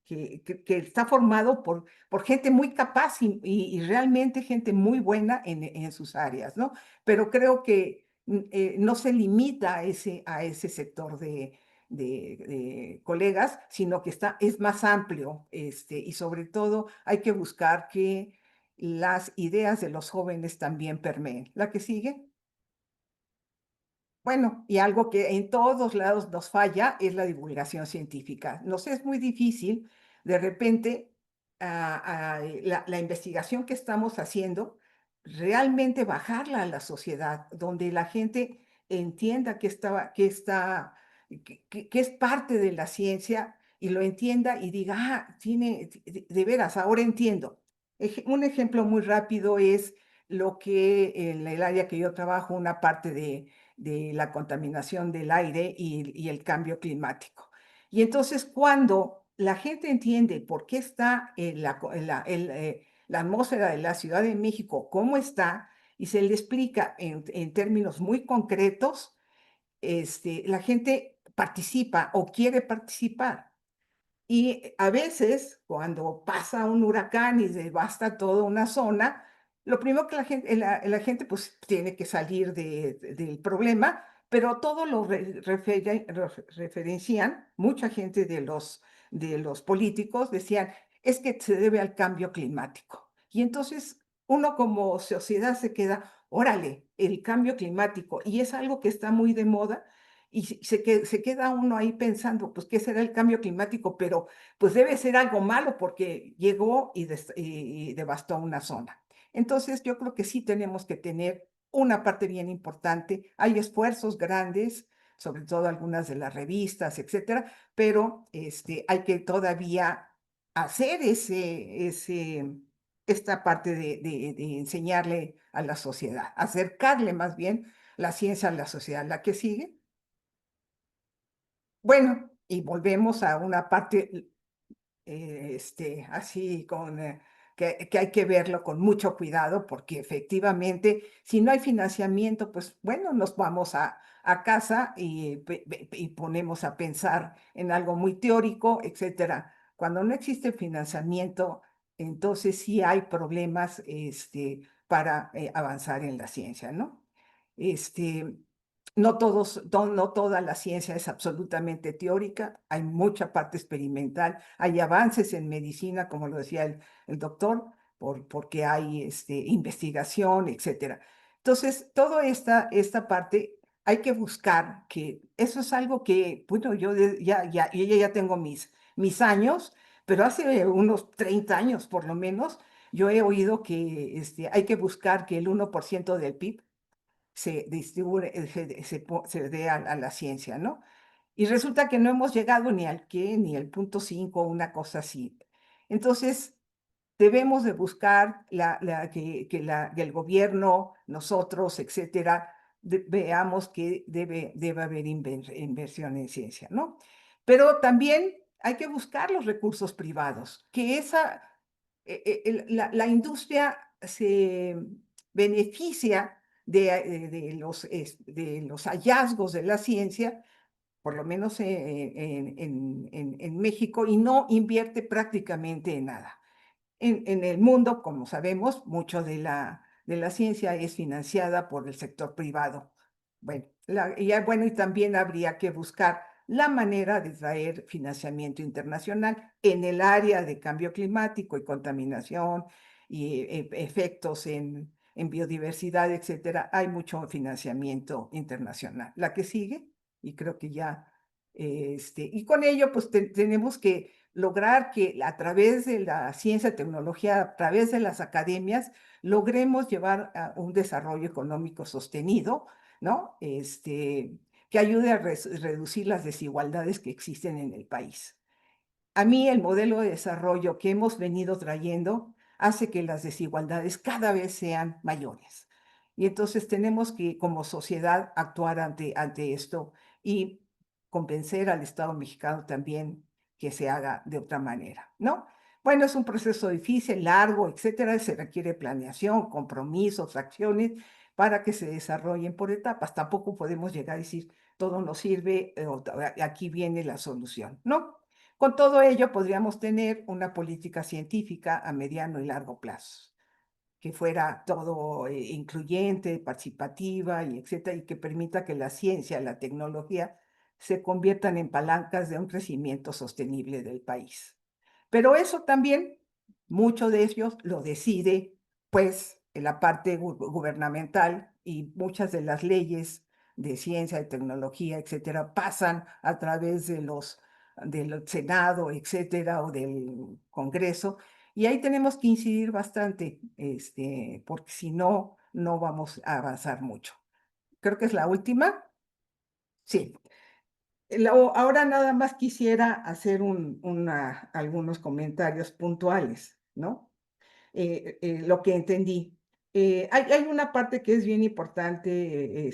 que está formado por gente muy capaz y realmente gente muy buena en sus áreas, ¿no? Pero creo que no se limita a ese sector de colegas, sino que es más amplio, y sobre todo hay que buscar que las ideas de los jóvenes también permeen. ¿La que sigue? Bueno, y algo que en todos lados nos falla es la divulgación científica. Nos es muy difícil, de repente, la investigación que estamos haciendo, realmente bajarla a la sociedad, donde la gente entienda que es parte de la ciencia, y lo entienda y diga, de veras, ahora entiendo. Un ejemplo muy rápido es lo que en el área que yo trabajo, una parte de la contaminación del aire y el cambio climático. Y entonces, cuando la gente entiende por qué está la atmósfera de la Ciudad de México, cómo está, y se le explica en términos muy concretos, la gente participa o quiere participar. Y a veces, cuando pasa un huracán y devasta toda una zona, lo primero que la gente pues tiene que salir del problema, pero todo lo referencian, mucha gente de los políticos decían, es que se debe al cambio climático. Y entonces uno como sociedad se queda, órale, el cambio climático, y es algo que está muy de moda, y se queda uno ahí pensando, pues, ¿qué será el cambio climático? Pero, pues, debe ser algo malo porque llegó y devastó una zona. Entonces, yo creo que sí tenemos que tener una parte bien importante. Hay esfuerzos grandes, sobre todo algunas de las revistas, etcétera, pero hay que todavía hacer esta parte de enseñarle a la sociedad, acercarle más bien la ciencia a la sociedad. ¿La que sigue? Bueno, y volvemos a una parte así que hay que verlo con mucho cuidado, porque efectivamente, si no hay financiamiento, pues bueno, nos vamos a casa y ponemos a pensar en algo muy teórico, etcétera. Cuando no existe financiamiento, entonces sí hay problemas para avanzar en la ciencia, ¿no? Este, no toda la ciencia es absolutamente teórica, hay mucha parte experimental, hay avances en medicina, como lo decía el doctor, porque hay investigación, etcétera. Entonces, toda esta parte hay que buscar que eso es algo que, bueno, yo ya tengo mis años, pero hace unos 30 años por lo menos, yo he oído que hay que buscar que el 1% del PIB se distribuye, se dé a la ciencia, ¿no? Y resulta que no hemos llegado ni al qué, ni al punto 5, una cosa así. Entonces, debemos de buscar que el gobierno, nosotros, etcétera, veamos que debe haber inversión en ciencia, ¿no? Pero también hay que buscar los recursos privados, que la industria se beneficia de los hallazgos de la ciencia, por lo menos en México, y no invierte prácticamente en nada. En el mundo, como sabemos, mucho de la ciencia es financiada por el sector privado. Bueno, bueno, y también habría que buscar la manera de traer financiamiento internacional en el área de cambio climático y contaminación y efectos en biodiversidad, etcétera. Hay mucho financiamiento internacional. La que sigue, y creo que ya, y con ello, pues tenemos que lograr que a través de la ciencia y tecnología, a través de las academias, logremos llevar a un desarrollo económico sostenido, ¿no? Que ayude a reducir las desigualdades que existen en el país. A mí el modelo de desarrollo que hemos venido trayendo hace que las desigualdades cada vez sean mayores. Y entonces tenemos que, como sociedad, actuar ante esto y convencer al Estado mexicano también que se haga de otra manera, ¿no? Bueno, es un proceso difícil, largo, etcétera. Se requiere planeación, compromisos, acciones para que se desarrollen por etapas. Tampoco podemos llegar a decir todo nos sirve, aquí viene la solución, ¿no? Con todo ello, podríamos tener una política científica a mediano y largo plazo, que fuera todo incluyente, participativa y etcétera, y que permita que la ciencia, la tecnología se conviertan en palancas de un crecimiento sostenible del país. Pero eso también, mucho de ellos lo decide, pues, en la parte gubernamental, y muchas de las leyes de ciencia, de tecnología, etcétera, pasan a través del Senado, etcétera, o del Congreso, y ahí tenemos que incidir bastante, porque si no, no vamos a avanzar mucho. Creo que es la última. Sí. Ahora nada más quisiera hacer algunos comentarios puntuales, ¿no? Lo que entendí. Hay una parte que es bien importante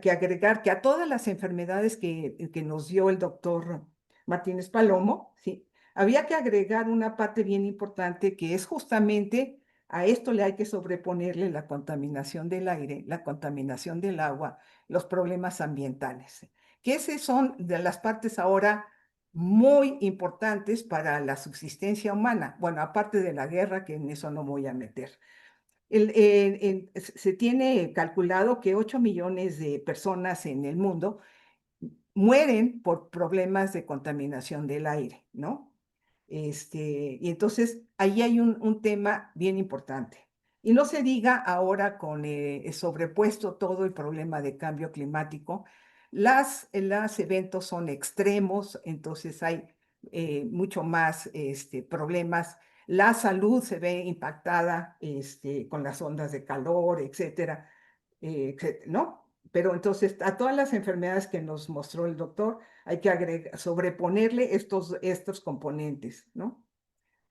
que agregar, que a todas las enfermedades que nos dio el doctor Martínez Palomo, ¿sí? Había que agregar una parte bien importante que es justamente a esto le hay que sobreponerle la contaminación del aire, la contaminación del agua, los problemas ambientales, que esas son de las partes ahora muy importantes para la subsistencia humana. Bueno, aparte de la guerra, que en eso no voy a meter. Se tiene calculado que 8 millones de personas en el mundo mueren por problemas de contaminación del aire, ¿no? Y entonces ahí hay un tema bien importante. Y no se diga ahora con sobrepuesto todo el problema de cambio climático, los eventos son extremos, entonces hay mucho más problemas. La salud se ve impactada con las ondas de calor, etcétera. ¿no? Pero entonces a todas las enfermedades que nos mostró el doctor hay que sobreponerle estos componentes, ¿no?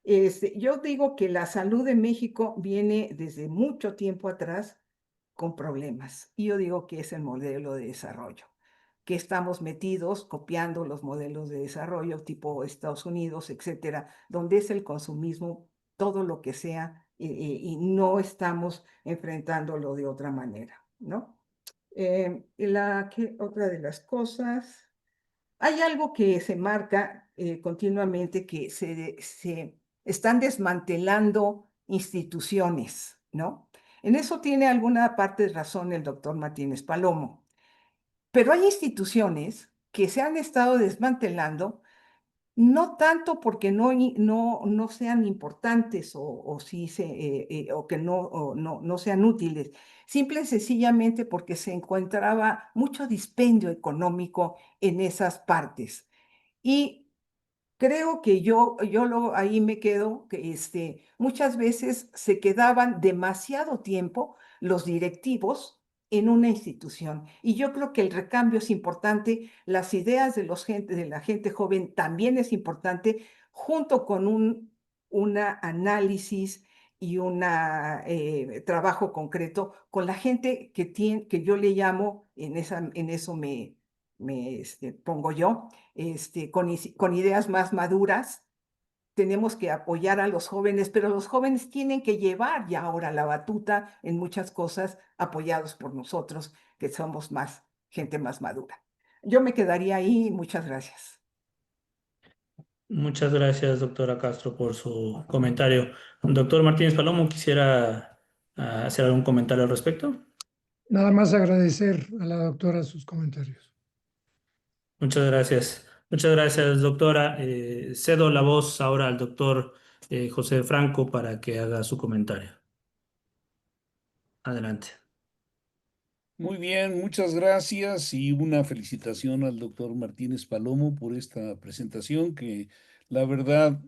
Yo digo que la salud de México viene desde mucho tiempo atrás con problemas. Y yo digo que es el modelo de desarrollo, que estamos metidos copiando los modelos de desarrollo tipo Estados Unidos, etcétera, donde es el consumismo, todo lo que sea, y no estamos enfrentándolo de otra manera, ¿no? Otra de las cosas, hay algo que se marca continuamente, que se están desmantelando instituciones, ¿no? En eso tiene alguna parte de razón el doctor Martínez Palomo. Pero hay instituciones que se han estado desmantelando, no tanto porque no sean importantes o, sí o que no sean útiles, simple y sencillamente porque se encontraba mucho dispendio económico en esas partes. Y creo que ahí me quedo, que muchas veces se quedaban demasiado tiempo los directivos en una institución. Y yo creo que el recambio es importante, las ideas de la gente joven también es importante, junto con una análisis y un trabajo concreto con la gente que yo le llamo, en eso me pongo yo, con ideas más maduras. Tenemos que apoyar a los jóvenes, pero los jóvenes tienen que llevar ya ahora la batuta en muchas cosas, apoyados por nosotros, que somos gente más madura. Yo me quedaría ahí. Muchas gracias. Muchas gracias, doctora Castro, por su comentario. Doctor Martínez Palomo, quisiera hacer algún comentario al respecto. Nada más agradecer a la doctora sus comentarios. Muchas gracias. Muchas gracias, doctora. Cedo la voz ahora al doctor José Franco para que haga su comentario. Adelante. Muy bien, muchas gracias y una felicitación al doctor Martínez Palomo por esta presentación que la verdad,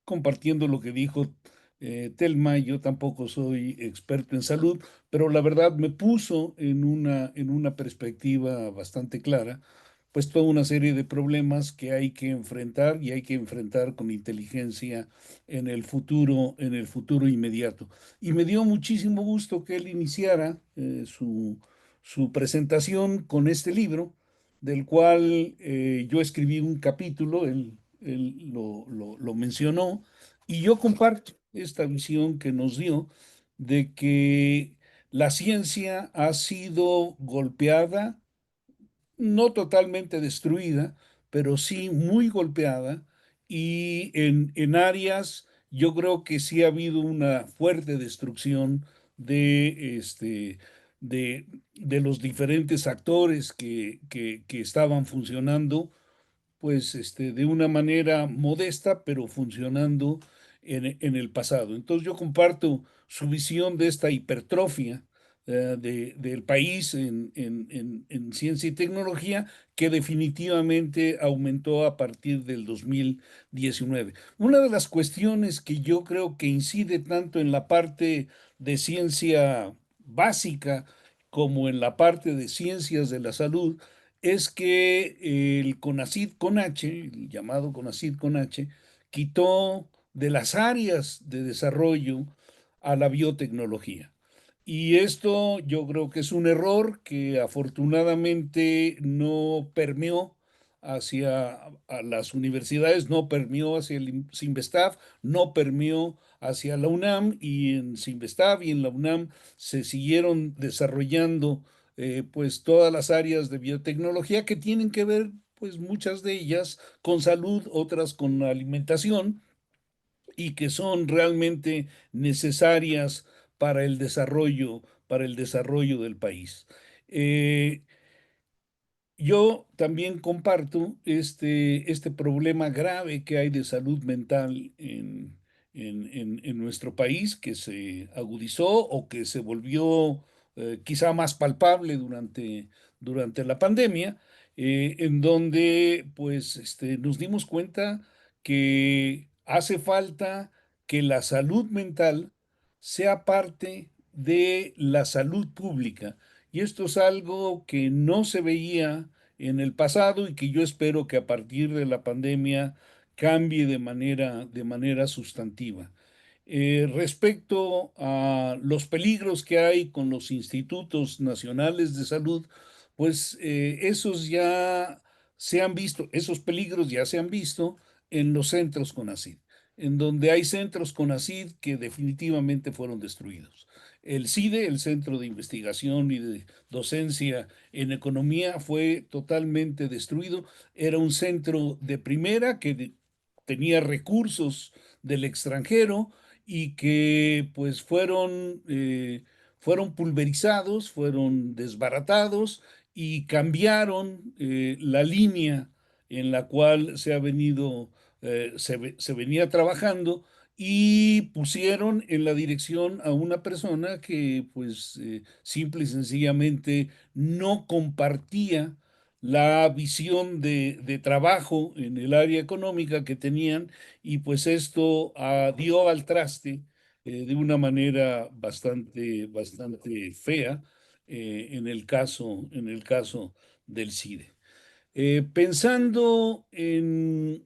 compartiendo lo que dijo Telma, yo tampoco soy experto en salud, pero la verdad me puso en una perspectiva bastante clara, pues toda una serie de problemas que hay que enfrentar y hay que enfrentar con inteligencia en el futuro inmediato. Y me dio muchísimo gusto que él iniciara su presentación con este libro, del cual yo escribí un capítulo, él lo mencionó, y yo comparto esta visión que nos dio de que la ciencia ha sido golpeada, no totalmente destruida, pero sí muy golpeada, y en áreas yo creo que sí ha habido una fuerte destrucción de, de los diferentes actores que estaban funcionando pues de una manera modesta, pero funcionando en el pasado. Entonces yo comparto su visión de esta hipertrofia del país en ciencia y tecnología, que definitivamente aumentó a partir del 2019. Una de las cuestiones que yo creo que incide tanto en la parte de ciencia básica como en la parte de ciencias de la salud es que el CONACYT con H, el llamado CONACYT con H, quitó de las áreas de desarrollo a la biotecnología. Y esto yo creo que es un error que afortunadamente no permeó hacia a las universidades, no permeó hacia el CINVESTAF, no permeó hacia la UNAM, y en CINVESTAF y en la UNAM se siguieron desarrollando pues todas las áreas de biotecnología que tienen que ver, pues muchas de ellas con salud, otras con alimentación, y que son realmente necesarias para el desarrollo del país. Yo también comparto este problema grave que hay de salud mental en nuestro país, que se agudizó o que se volvió quizá más palpable durante la pandemia, en donde pues nos dimos cuenta que hace falta que la salud mental sea parte de la salud pública. Y esto es algo que no se veía en el pasado y que yo espero que a partir de la pandemia cambie de manera sustantiva. Respecto a los peligros que hay con los institutos nacionales de salud, pues esos ya se han visto, esos peligros ya se han visto en los centros CONACYT, en donde hay centros CONACYT que definitivamente fueron destruidos. El CIDE, el Centro de Investigación y de Docencia en Economía, fue totalmente destruido. Era un centro de primera que tenía recursos del extranjero y que pues fueron pulverizados, fueron desbaratados y cambiaron la línea en la cual se venía trabajando y pusieron en la dirección a una persona que pues simple y sencillamente no compartía la visión de trabajo en el área económica que tenían y pues esto dio al traste de una manera bastante fea en el caso del CIDE. Pensando en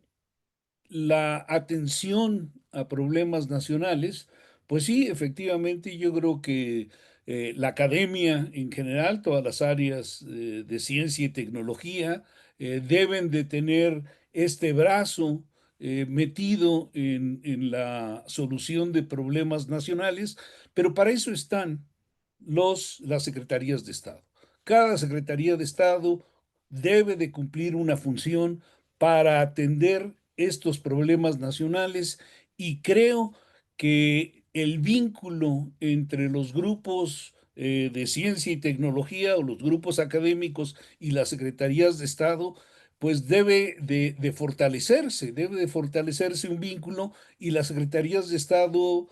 la atención a problemas nacionales, pues sí, efectivamente, yo creo que la academia en general, todas las áreas de ciencia y tecnología, deben de tener este brazo metido en la solución de problemas nacionales, pero para eso están las secretarías de Estado. Cada secretaría de Estado debe de cumplir una función para atender estos problemas nacionales y creo que el vínculo entre los grupos de ciencia y tecnología o los grupos académicos y las secretarías de Estado pues debe de fortalecerse un vínculo y las secretarías de Estado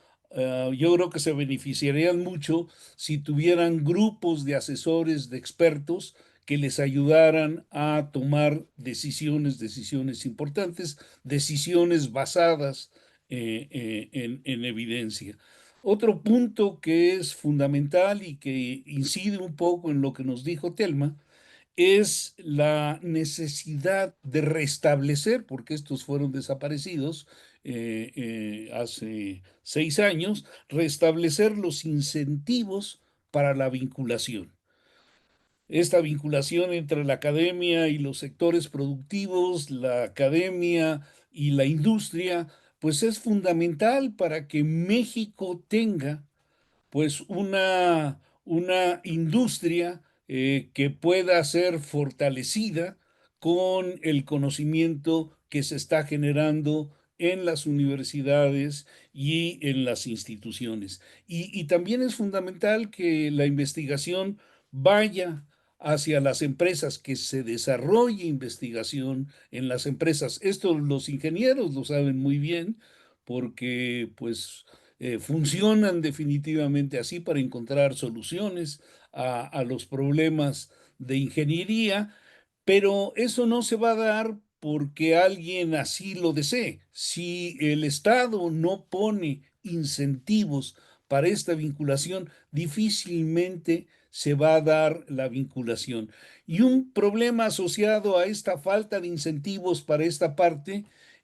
yo creo que se beneficiarían mucho si tuvieran grupos de asesores, de expertos que les ayudaran a tomar decisiones importantes, decisiones basadas en evidencia. Otro punto que es fundamental y que incide un poco en lo que nos dijo Telma es la necesidad de restablecer, porque estos fueron desaparecidos hace 6 años, restablecer los incentivos para la vinculación. Esta vinculación entre la academia y los sectores productivos, la academia y la industria, pues es fundamental para que México tenga pues una industria que pueda ser fortalecida con el conocimiento que se está generando en las universidades y en las instituciones. Y también es fundamental que la investigación vaya hacia las empresas, que se desarrolle investigación en las empresas. Esto los ingenieros lo saben muy bien porque pues funcionan definitivamente así para encontrar soluciones a los problemas de ingeniería, pero eso no se va a dar porque alguien así lo desee. Si el Estado no pone incentivos para esta vinculación, difícilmente se va a dar la vinculación. Y un problema asociado a esta falta de incentivos para esta parte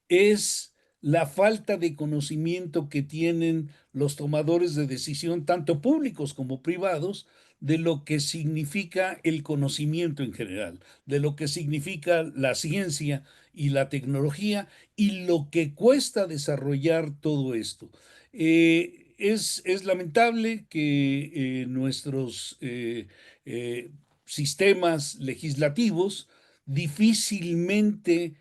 es la falta de conocimiento que tienen los tomadores de decisión, tanto públicos como privados, de lo que significa el conocimiento en general, de lo que significa la ciencia y la tecnología y lo que cuesta desarrollar todo esto. Es lamentable que nuestros sistemas legislativos difícilmente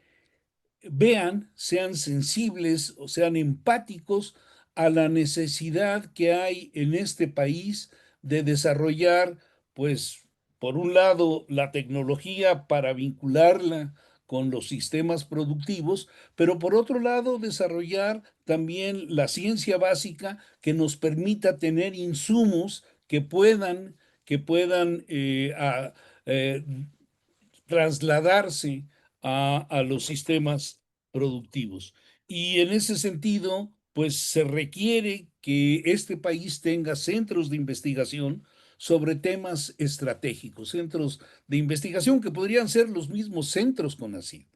vean, sean sensibles o sean empáticos a la necesidad que hay en este país de desarrollar, pues, por un lado, la tecnología para vincularla con los sistemas productivos, pero por otro lado, desarrollar también la ciencia básica que nos permita tener insumos que puedan eh, trasladarse a los sistemas productivos. Y en ese sentido, pues se requiere que este país tenga centros de investigación sobre temas estratégicos, centros de investigación que podrían ser los mismos centros CONACYT,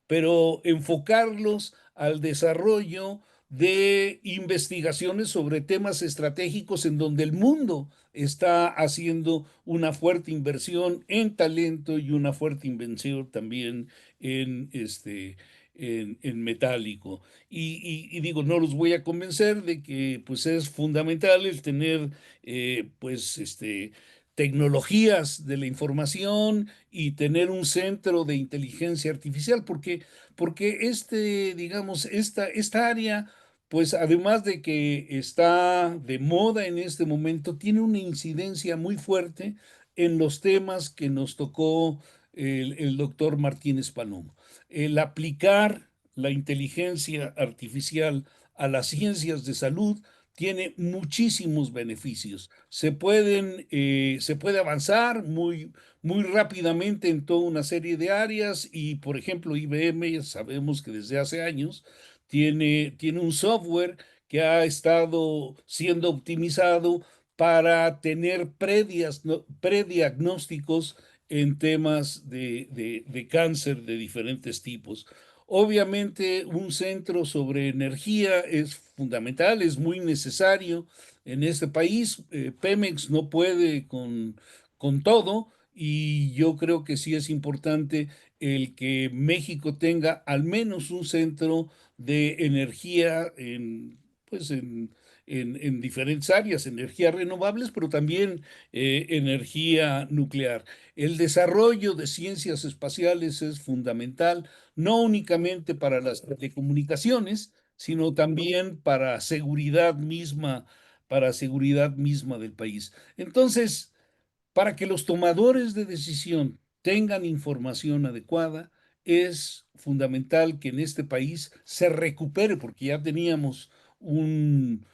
pero enfocarlos al desarrollo de investigaciones sobre temas estratégicos en donde el mundo está haciendo una fuerte inversión en talento y una fuerte inversión también en, en metálico. Y digo, no los voy a convencer de que pues es fundamental el tener pues tecnologías de la información y tener un centro de inteligencia artificial, porque digamos, esta área, pues además de que está de moda en este momento, tiene una incidencia muy fuerte en los temas que nos tocó el doctor Martínez Palomo. El aplicar la inteligencia artificial a las ciencias de salud tiene muchísimos beneficios. Se puede avanzar muy rápidamente en toda una serie de áreas y, por ejemplo, IBM, ya sabemos que desde hace años tiene un software que ha estado siendo optimizado para tener prediagnósticos en temas de cáncer de diferentes tipos. Obviamente, un centro sobre energía es fundamental, es muy necesario en este país. Pemex no puede con todo y yo creo que sí es importante el que México tenga al menos un centro de energía pues en diferentes áreas, energías renovables, pero también energía nuclear. El desarrollo de ciencias espaciales es fundamental, no únicamente para las telecomunicaciones, sino también para seguridad misma del país. Entonces, para que los tomadores de decisión tengan información adecuada, es fundamental que en este país se recupere, porque ya teníamos un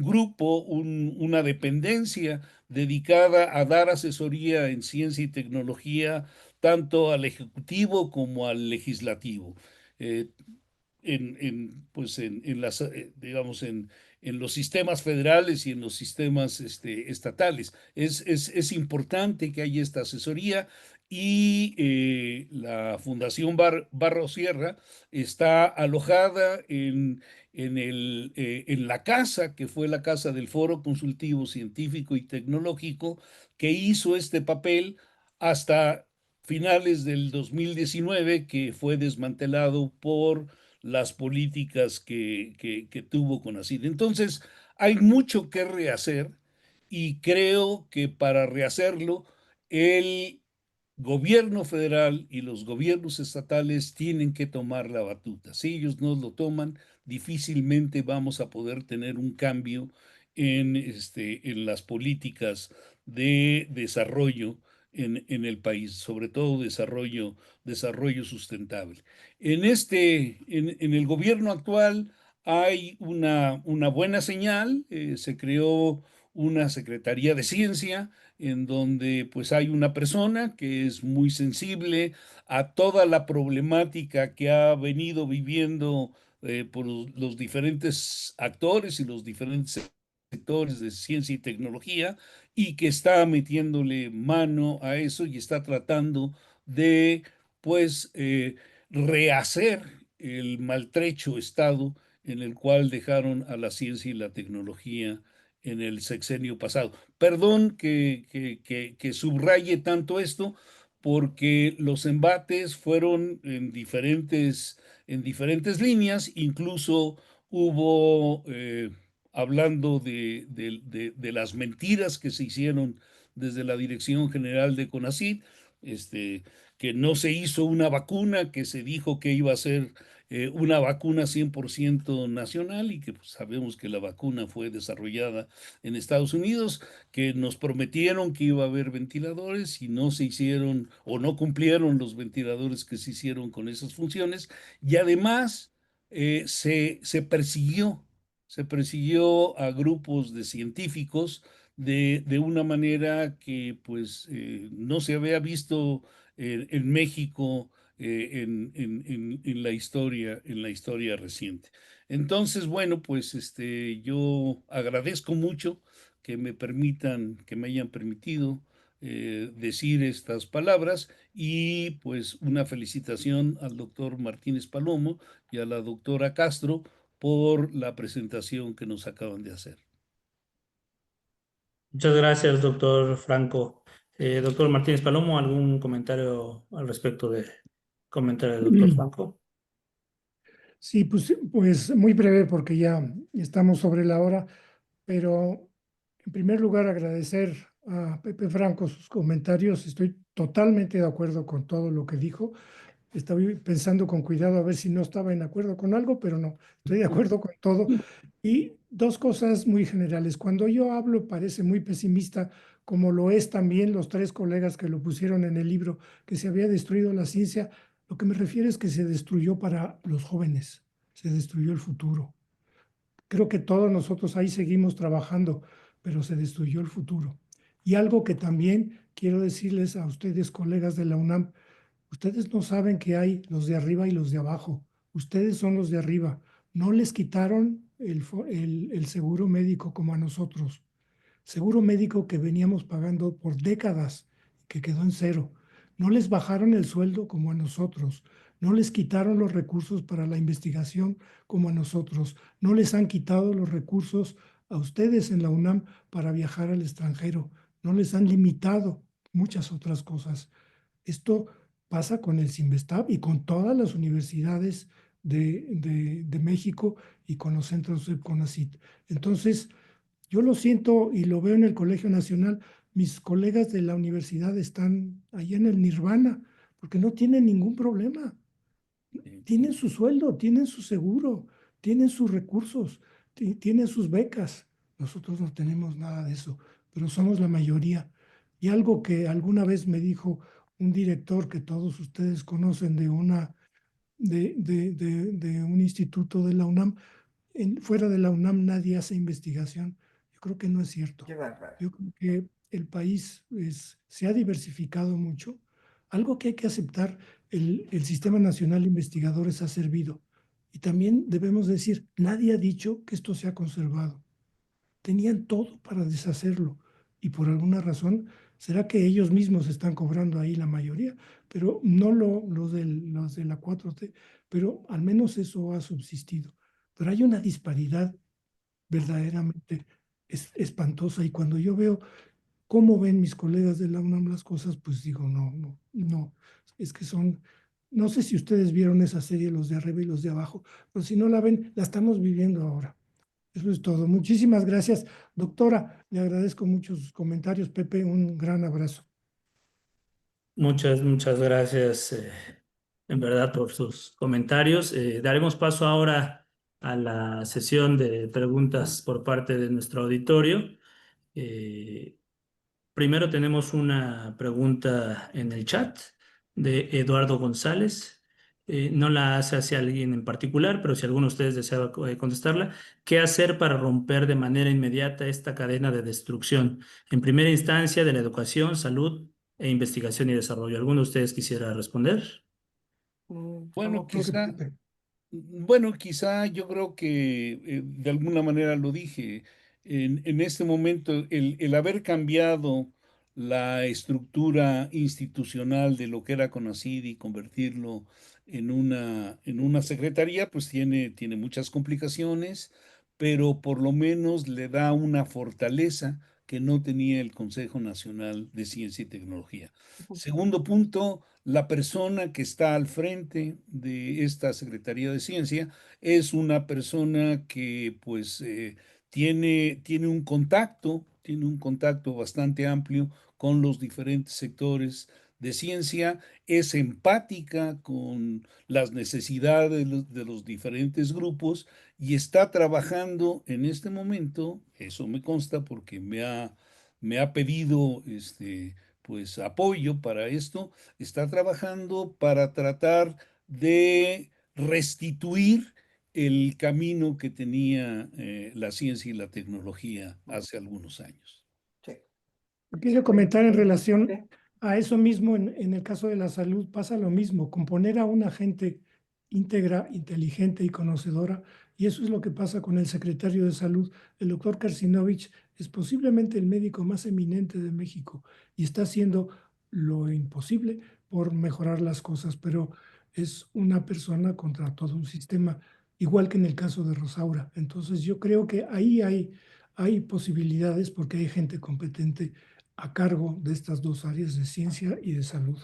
grupo, una dependencia dedicada a dar asesoría en ciencia y tecnología, tanto al Ejecutivo como al Legislativo. Eh, pues en las, digamos, en los sistemas federales y en los sistemas estatales. Es importante que haya esta asesoría y la Fundación Barro Sierra está alojada en la casa que fue la casa del Foro Consultivo Científico y Tecnológico que hizo este papel hasta finales del 2019, que fue desmantelado por las políticas que tuvo CONACYT. Entonces, hay mucho que rehacer y creo que para rehacerlo, el gobierno federal y los gobiernos estatales tienen que tomar la batuta. Si ellos no lo toman, difícilmente vamos a poder tener un cambio en las políticas de desarrollo en el país, sobre todo desarrollo sustentable. En el gobierno actual hay una buena señal, se creó una Secretaría de Ciencia en donde pues hay una persona que es muy sensible a toda la problemática que ha venido viviendo por los diferentes actores y los diferentes sectores de ciencia y tecnología y que está metiéndole mano a eso y está tratando de pues rehacer el maltrecho estado en el cual dejaron a la ciencia y la tecnología en el sexenio pasado. Perdón que subraye tanto esto, porque los embates fueron en diferentes líneas, incluso hubo, hablando de las mentiras que se hicieron desde la Dirección General de CONACYT, que no se hizo una vacuna, que se dijo que iba a ser una vacuna 100% nacional y que pues, sabemos que la vacuna fue desarrollada en Estados Unidos, que nos prometieron que iba a haber ventiladores y no se hicieron o no cumplieron los ventiladores que se hicieron con esas funciones y además se persiguió a grupos de científicos de una manera que pues no se había visto en México en la historia reciente. Entonces, bueno, pues yo agradezco mucho que me permitan, que me hayan permitido decir estas palabras y pues una felicitación al doctor Martínez Palomo y a la doctora Castro por la presentación que nos acaban de hacer. Muchas gracias, doctor Franco. Doctor Martínez Palomo, ¿algún comentario al respecto del comentario del doctor Franco? Sí, pues muy breve porque ya estamos sobre la hora, pero en primer lugar agradecer a Pepe Franco sus comentarios. Estoy totalmente de acuerdo con todo lo que dijo. Estaba pensando con cuidado a ver si no estaba en acuerdo con algo, pero no, estoy de acuerdo con todo. Y dos cosas muy generales. Cuando yo hablo parece muy pesimista, como lo es también los tres colegas que lo pusieron en el libro, que se había destruido la ciencia. Lo que me refiero es que se destruyó para los jóvenes, se destruyó el futuro. Creo que todos nosotros ahí seguimos trabajando, pero se destruyó el futuro. Y algo que también quiero decirles a ustedes, colegas de la UNAM, ustedes no saben que hay los de arriba y los de abajo. Ustedes son los de arriba. No les quitaron el seguro médico como a nosotros. Seguro médico que veníamos pagando por décadas, que quedó en cero. No les bajaron el sueldo como a nosotros. No les quitaron los recursos para la investigación como a nosotros. No les han quitado los recursos a ustedes en la UNAM para viajar al extranjero. No les han limitado muchas otras cosas. Esto pasa con el CIMBESTAB y con todas las universidades de México y con los centros de CONACYT. Entonces, yo lo siento y lo veo en el Colegio Nacional. Mis colegas de la universidad están allá en el nirvana porque no tienen ningún problema. Tienen su sueldo, tienen su seguro, tienen sus recursos, tienen sus becas. Nosotros no tenemos nada de eso, pero somos la mayoría. Y algo que alguna vez me dijo un director que todos ustedes conocen de un instituto de la UNAM, fuera de la UNAM nadie hace investigación. Yo creo que no es cierto. Qué bárbaro. Yo creo que el país se ha diversificado mucho. Algo que hay que aceptar, el Sistema Nacional de Investigadores ha servido. Y también debemos decir, nadie ha dicho que esto se ha conservado. Tenían todo para deshacerlo. Y por alguna razón, será que ellos mismos están cobrando ahí la mayoría, pero no los de la 4T, pero al menos eso ha subsistido. Pero hay una disparidad verdaderamente espantosa y cuando yo veo cómo ven mis colegas de la UNAM las cosas, pues digo, no, no, no, es que son, no sé si ustedes vieron esa serie, los de arriba y los de abajo, pero si no la ven, la estamos viviendo ahora. Eso es todo. Muchísimas gracias, doctora. Le agradezco mucho sus comentarios. Pepe, un gran abrazo. Muchas gracias, en verdad, por sus comentarios. Daremos paso ahora a la sesión de preguntas por parte de nuestro auditorio. Eh, Primero tenemos una pregunta en el chat de Eduardo González. No la hace hacia alguien en particular, pero si alguno de ustedes desea contestarla, ¿qué hacer para romper de manera inmediata esta cadena de destrucción? En primera instancia, de la educación, salud e investigación y desarrollo. ¿Alguno de ustedes quisiera responder? Bueno, ¿Cómo Creo que quizá, Pepe. bueno, quizá yo creo que de alguna manera lo dije. En este momento, el haber cambiado la estructura institucional de lo que era CONACYT y convertirlo en una secretaría, pues tiene muchas complicaciones, pero por lo menos le da una fortaleza que no tenía el Consejo Nacional de Ciencia y Tecnología. Segundo punto, la persona que está al frente de esta Secretaría de Ciencia es una persona que pues tiene un contacto bastante amplio con los diferentes sectores de ciencia, es empática con las necesidades de los diferentes grupos y está trabajando en este momento, eso me consta porque me ha pedido pues apoyo para esto, está trabajando para tratar de restituir el camino que tenía la ciencia y la tecnología hace algunos años. Sí. Quiero comentar en relación Sí. a eso mismo, en el caso de la salud pasa lo mismo, componer a una gente íntegra, inteligente y conocedora Y eso es lo que pasa con el secretario de Salud. El doctor Karsinovich es posiblemente el médico más eminente de México y está haciendo lo imposible por mejorar las cosas, pero es una persona contra todo un sistema, igual que en el caso de Rosaura. Entonces yo creo que ahí hay posibilidades porque hay gente competente a cargo de estas dos áreas de ciencia y de salud.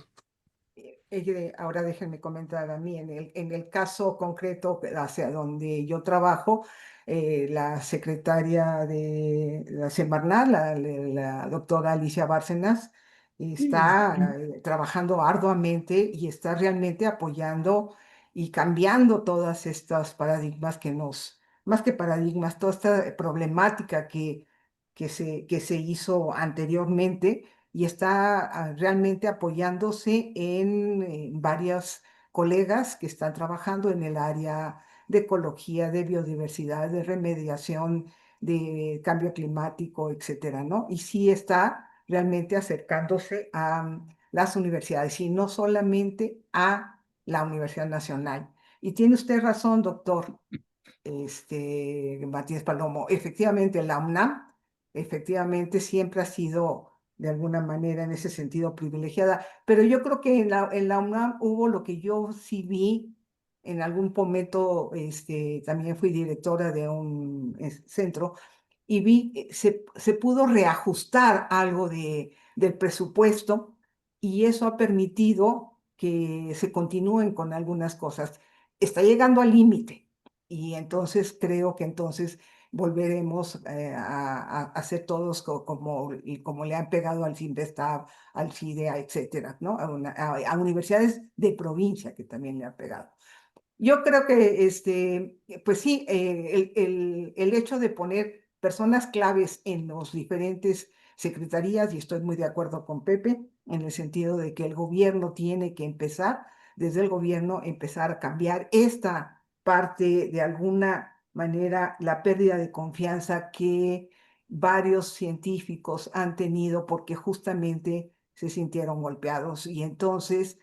Ahora déjenme comentar a mí, en el caso concreto hacia donde yo trabajo, la secretaria de la Semarnat, la doctora Alicia Bárcenas, Sí, está trabajando arduamente y está realmente apoyando y cambiando todas estas paradigmas más que paradigmas, toda esta problemática que se hizo anteriormente y está realmente apoyándose en varios colegas que están trabajando en el área de ecología, de biodiversidad, de remediación, de cambio climático, etcétera, ¿no? Y sí está realmente acercándose a las universidades y no solamente a la Universidad Nacional. Y tiene usted razón, doctor Martínez Palomo. Efectivamente, la UNAM, efectivamente, siempre ha sido de alguna manera en ese sentido privilegiada, pero yo creo que en la UNAM hubo lo que yo sí vi en algún momento, también fui directora de un centro y vi, se pudo reajustar algo del presupuesto y eso ha permitido que se continúen con algunas cosas. Está llegando al límite y entonces creo que entonces volveremos a hacer todos como le han pegado al CINVESTAB, al FIDEA, etcétera, ¿no? A universidades de provincia que también le han pegado. Yo creo que, pues sí, el hecho de poner personas claves en los diferentes secretarías, y estoy muy de acuerdo con Pepe, en el sentido de que el gobierno tiene que empezar, desde el gobierno, empezar a cambiar esta parte, de alguna manera, la pérdida de confianza que varios científicos han tenido porque justamente se sintieron golpeados. Y entonces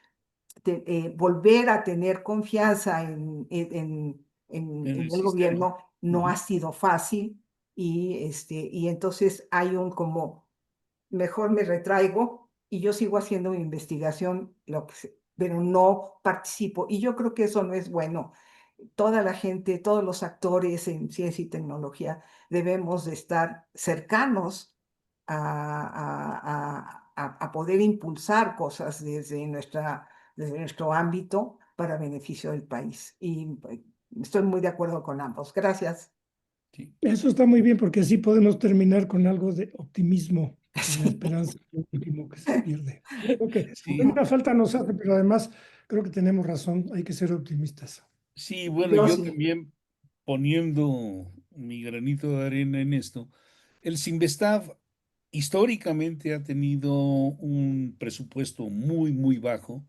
volver a tener confianza En el en el sistema. gobierno no ha sido fácil y entonces hay un como, mejor me retraigo y yo sigo haciendo mi investigación, pero no participo. Y yo creo que eso no es bueno. Toda la gente, todos los actores en ciencia y tecnología debemos de estar cercanos a poder impulsar cosas desde nuestro ámbito para beneficio del país. Y estoy muy de acuerdo con ambos. Gracias. Sí. Eso está muy bien porque así podemos terminar con algo de optimismo, que la esperanza es lo último que se pierde. Creo que Sí, una falta nos hace, pero además creo que tenemos razón, hay que ser optimistas. sí, bueno, Yo yo sí, también poniendo mi granito de arena en esto, el Sinvestav históricamente ha tenido un presupuesto muy, muy bajo,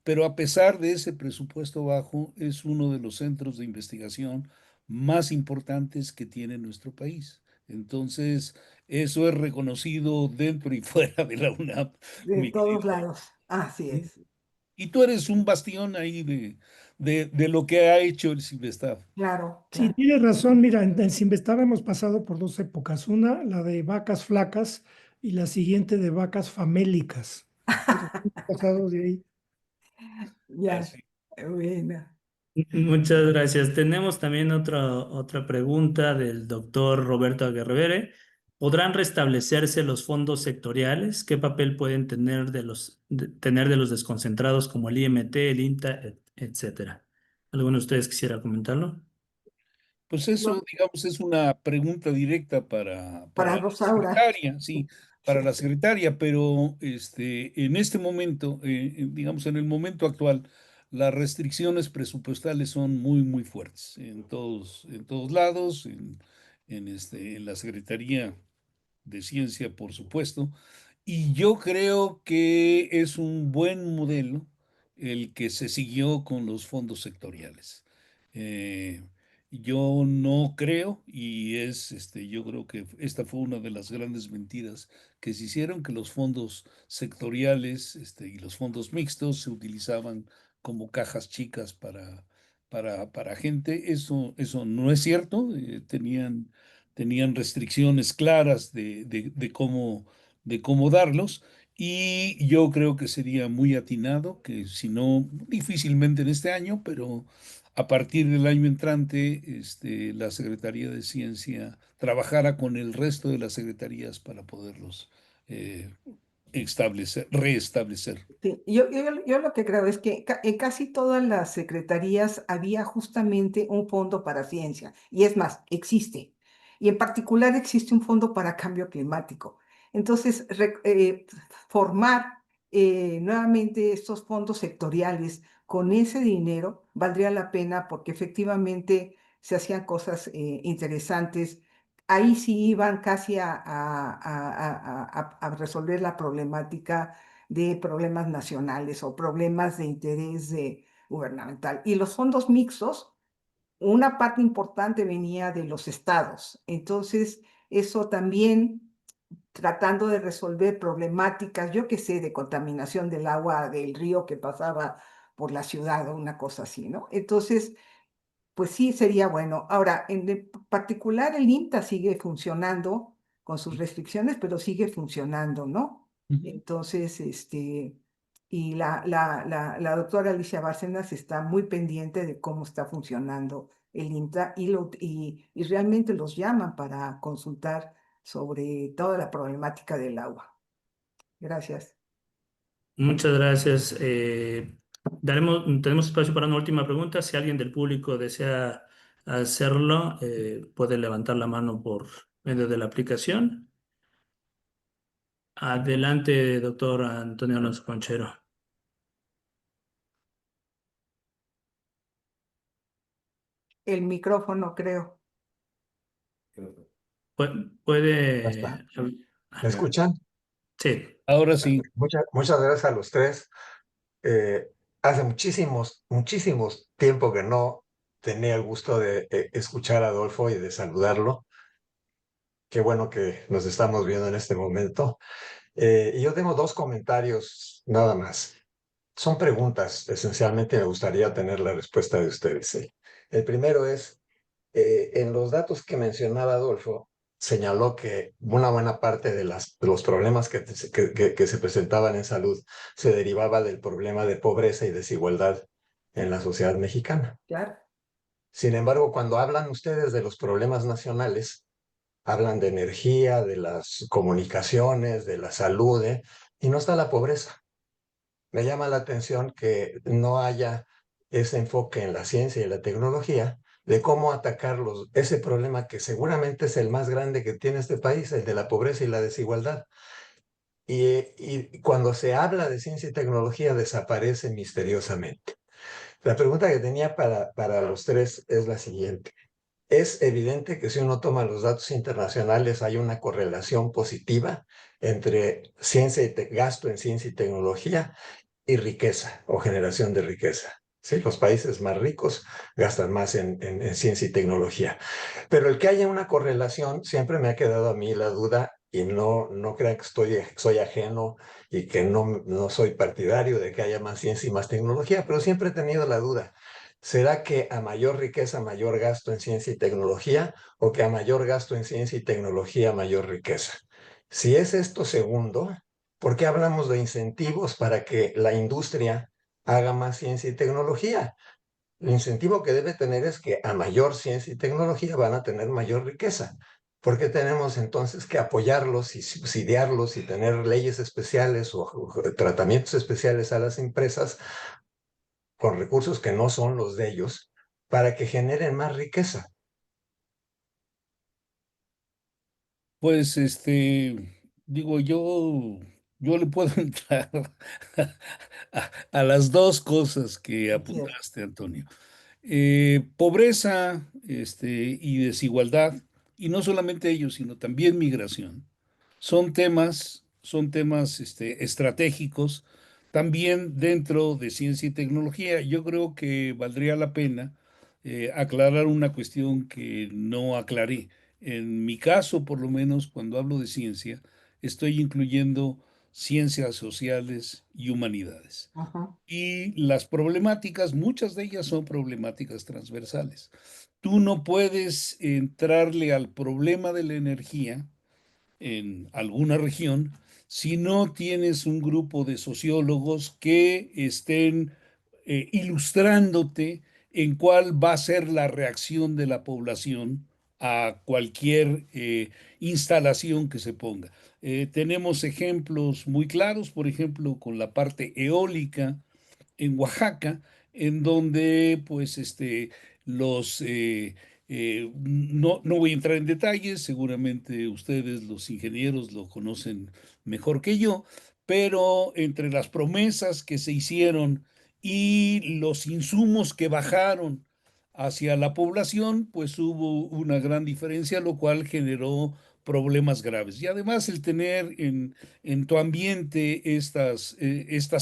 pero a pesar de ese presupuesto bajo, es uno de los centros de investigación más importantes que tiene nuestro país. Entonces, eso es reconocido dentro y fuera de la UNAM, de mi todos querido. lados. Así es. Y tú eres un bastión ahí de lo que ha hecho el Sinvestav. Claro, Sí, claro. tienes razón. Mira, en Sinvestar hemos pasado por dos épocas. Una, la de vacas flacas, y la siguiente de vacas famélicas. Entonces, hemos pasado de ahí. Ya, Así. bueno. Muchas gracias. Tenemos también otra pregunta del doctor Roberto Aguerrevere. ¿Podrán restablecerse los fondos sectoriales? ¿Qué papel pueden tener de los desconcentrados como el IMT, el INTA, etcétera? ¿Alguno de ustedes quisiera comentarlo? Pues Yo, eso, digamos, es una pregunta directa para para la Rosaura. secretaria, sí, para Sí, la secretaria, pero en este momento, digamos, en el momento actual, las restricciones presupuestales son muy, muy fuertes en todos lados, en la Secretaría de Ciencia, por supuesto. Y yo creo que es un buen modelo el que se siguió con los fondos sectoriales. Eh, yo no creo, yo creo que esta fue una de las grandes mentiras que se hicieron, que los fondos sectoriales, y los fondos mixtos se utilizaban como cajas chicas para gente. Eso no es cierto. Tenían restricciones claras de cómo darlos. Y yo creo que sería muy atinado, que si no, difícilmente en este año, pero a partir del año entrante, la Secretaría de Ciencia trabajara con el resto de las secretarías para poderlos eh, reestablecer. Sí, yo lo que creo es que en casi todas las secretarías había justamente un fondo para ciencia, y es más, existe. Y en particular existe un fondo para cambio climático. Entonces, formar nuevamente estos fondos sectoriales con ese dinero valdría la pena porque efectivamente se hacían cosas interesantes. Ahí sí iban casi a resolver la problemática de problemas nacionales o problemas de interés gubernamental. Y los fondos mixtos, una parte importante venía de los estados. Entonces, eso también tratando de resolver problemáticas, yo qué sé, de contaminación del agua del río que pasaba por la ciudad o una cosa así, ¿no? Entonces, pues sí, sería bueno. Ahora, particular, el INTA sigue funcionando con sus restricciones, pero sigue funcionando, ¿no? Ujú. Entonces, y la doctora Alicia Bárcenas está muy pendiente de cómo está funcionando el INTA y realmente los llaman para consultar sobre toda la problemática del agua. Gracias. Muchas gracias. Tenemos espacio para una última pregunta. Si alguien del público desea hacerlo, puede levantar la mano por medio de la aplicación. Adelante, doctor Antonio Alonso Conchero. El micrófono, creo. Ya está. Puede. ¿Me escuchan? Sí. Ahora sí. Muchas gracias a los tres. Eh, Hace muchísimos tiempo que no tenía el gusto de escuchar a Adolfo y de saludarlo. Qué bueno que nos estamos viendo en este momento. Y yo tengo dos comentarios nada más. Son preguntas, esencialmente me gustaría tener la respuesta de ustedes. El primero es, en los datos que mencionaba Adolfo, señaló que una buena parte de los problemas que se presentaban en salud se derivaba del problema de pobreza y desigualdad en la sociedad mexicana. Claro. Sin embargo, cuando hablan ustedes de los problemas nacionales, hablan de energía, de las comunicaciones, de la salud, y no está la pobreza. Me llama la atención que no haya ese enfoque en la ciencia y la tecnología de cómo atacar ese problema que seguramente es el más grande que tiene este país, el de la pobreza y la desigualdad. Y cuando se habla de ciencia y tecnología desaparece misteriosamente. La pregunta que tenía para los tres es la siguiente. Es evidente que si uno toma los datos internacionales hay una correlación positiva entre gasto en ciencia y tecnología y riqueza o generación de riqueza. ¿Sí? Los países más ricos gastan más en ciencia y tecnología. Pero el que haya una correlación, siempre me ha quedado a mí la duda y no crean que soy ajeno y que no soy partidario de que haya más ciencia y más tecnología, pero siempre he tenido la duda. ¿Será que a mayor riqueza, mayor gasto en ciencia y tecnología o que a mayor gasto en ciencia y tecnología, mayor riqueza? Si es esto segundo, ¿por qué hablamos de incentivos para que la industria haga más ciencia y tecnología? El incentivo que debe tener es que a mayor ciencia y tecnología van a tener mayor riqueza. ¿Por qué tenemos entonces que apoyarlos y subsidiarlos y tener leyes especiales o tratamientos especiales a las empresas con recursos que no son los de ellos para que generen más riqueza? Pues digo, yo le puedo entrar a las dos cosas que Es cierto. apuntaste, Antonio. Pobreza, y desigualdad, y no solamente ellos, sino también migración. Son temas estratégicos también dentro de ciencia y tecnología. Yo creo que valdría la pena aclarar una cuestión que no aclaré. En mi caso, por lo menos, cuando hablo de ciencia, estoy incluyendo ciencias sociales y humanidades. Ajá. Y las problemáticas, muchas de ellas son problemáticas transversales. Tú no puedes entrarle al problema de la energía en alguna región si no tienes un grupo de sociólogos que estén ilustrándote en cuál va a ser la reacción de la población a cualquier instalación que se ponga. Tenemos ejemplos muy claros, por ejemplo, con la parte eólica en Oaxaca, en donde pues los, no voy a entrar en detalles, seguramente ustedes los ingenieros lo conocen mejor que yo, pero entre las promesas que se hicieron y los insumos que bajaron hacia la población, pues hubo una gran diferencia, lo cual generó problemas graves. Y además el tener en tu ambiente estas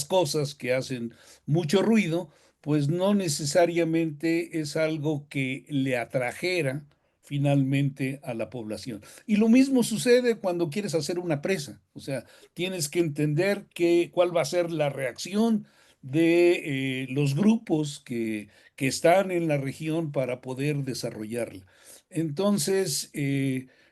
cosas que hacen mucho ruido, pues no necesariamente es algo que le atrajera finalmente a la población. Y lo mismo sucede cuando quieres hacer una presa, o sea, tienes que entender cuál va a ser la reacción de los grupos que están en la región para poder desarrollarla. Entonces,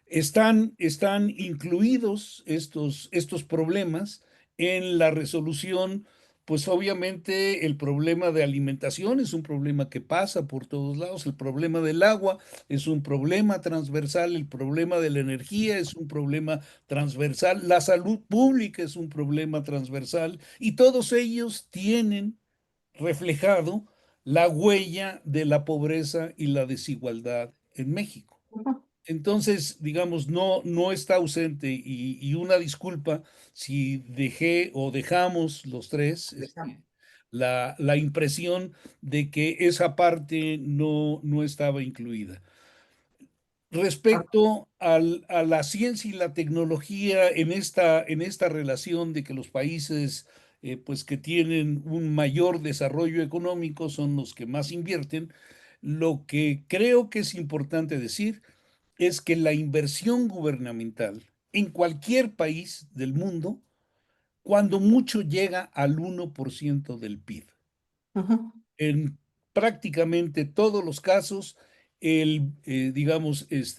están incluidos estos problemas en la resolución. Pues obviamente el problema de alimentación es un problema que pasa por todos lados, el problema del agua es un problema transversal, el problema de la energía es un problema transversal, la salud pública es un problema transversal y todos ellos tienen reflejado la huella de la pobreza y la desigualdad en México. Ajá. Entonces, digamos, no está ausente y una disculpa si dejé o dejamos los tres Dejamos. la impresión de que esa parte no estaba incluida. Respecto a la ciencia y la tecnología en esta relación de que los países pues que tienen un mayor desarrollo económico son los que más invierten, lo que creo que es importante decir es que la inversión gubernamental en cualquier país del mundo, cuando mucho llega al 1% del PIB. Ajá. En prácticamente todos los casos, digamos, es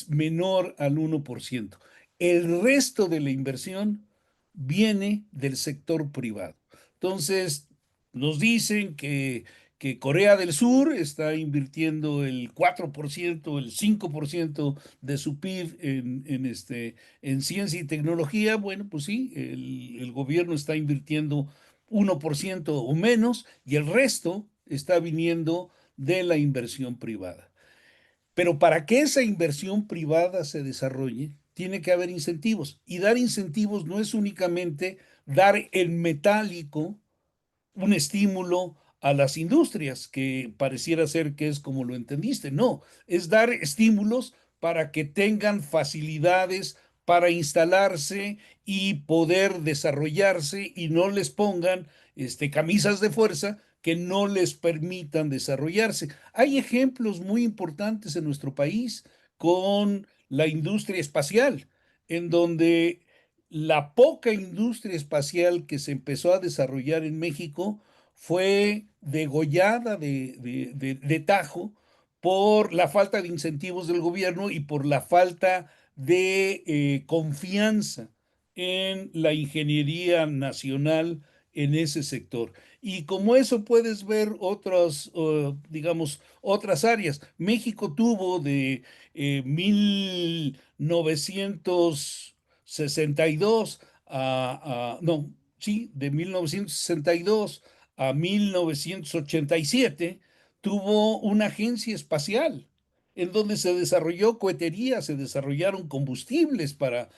menor al 1%. El resto de la inversión viene del sector privado. Entonces, nos dicen que Corea del Sur está invirtiendo el 4%, el 5% de su PIB en ciencia y tecnología. Bueno, pues sí, el gobierno está invirtiendo 1% o menos y el resto está viniendo de la inversión privada. Pero para que esa inversión privada se desarrolle, tiene que haber incentivos. Y dar incentivos no es únicamente dar en metálico un estímulo a las industrias, que pareciera ser que es como lo entendiste. No, es dar estímulos para que tengan facilidades para instalarse y poder desarrollarse y no les pongan camisas de fuerza que no les permitan desarrollarse. Hay ejemplos muy importantes en nuestro país con la industria espacial, en donde la poca industria espacial que se empezó a desarrollar en México fue degollada de tajo por la falta de incentivos del gobierno y por la falta de confianza en la ingeniería nacional en ese sector. Y como eso puedes ver digamos, otras áreas. México tuvo de 1962 no, sí, de 1962 a 1987, tuvo una agencia espacial en donde se desarrolló cohetería, se desarrollaron combustibles para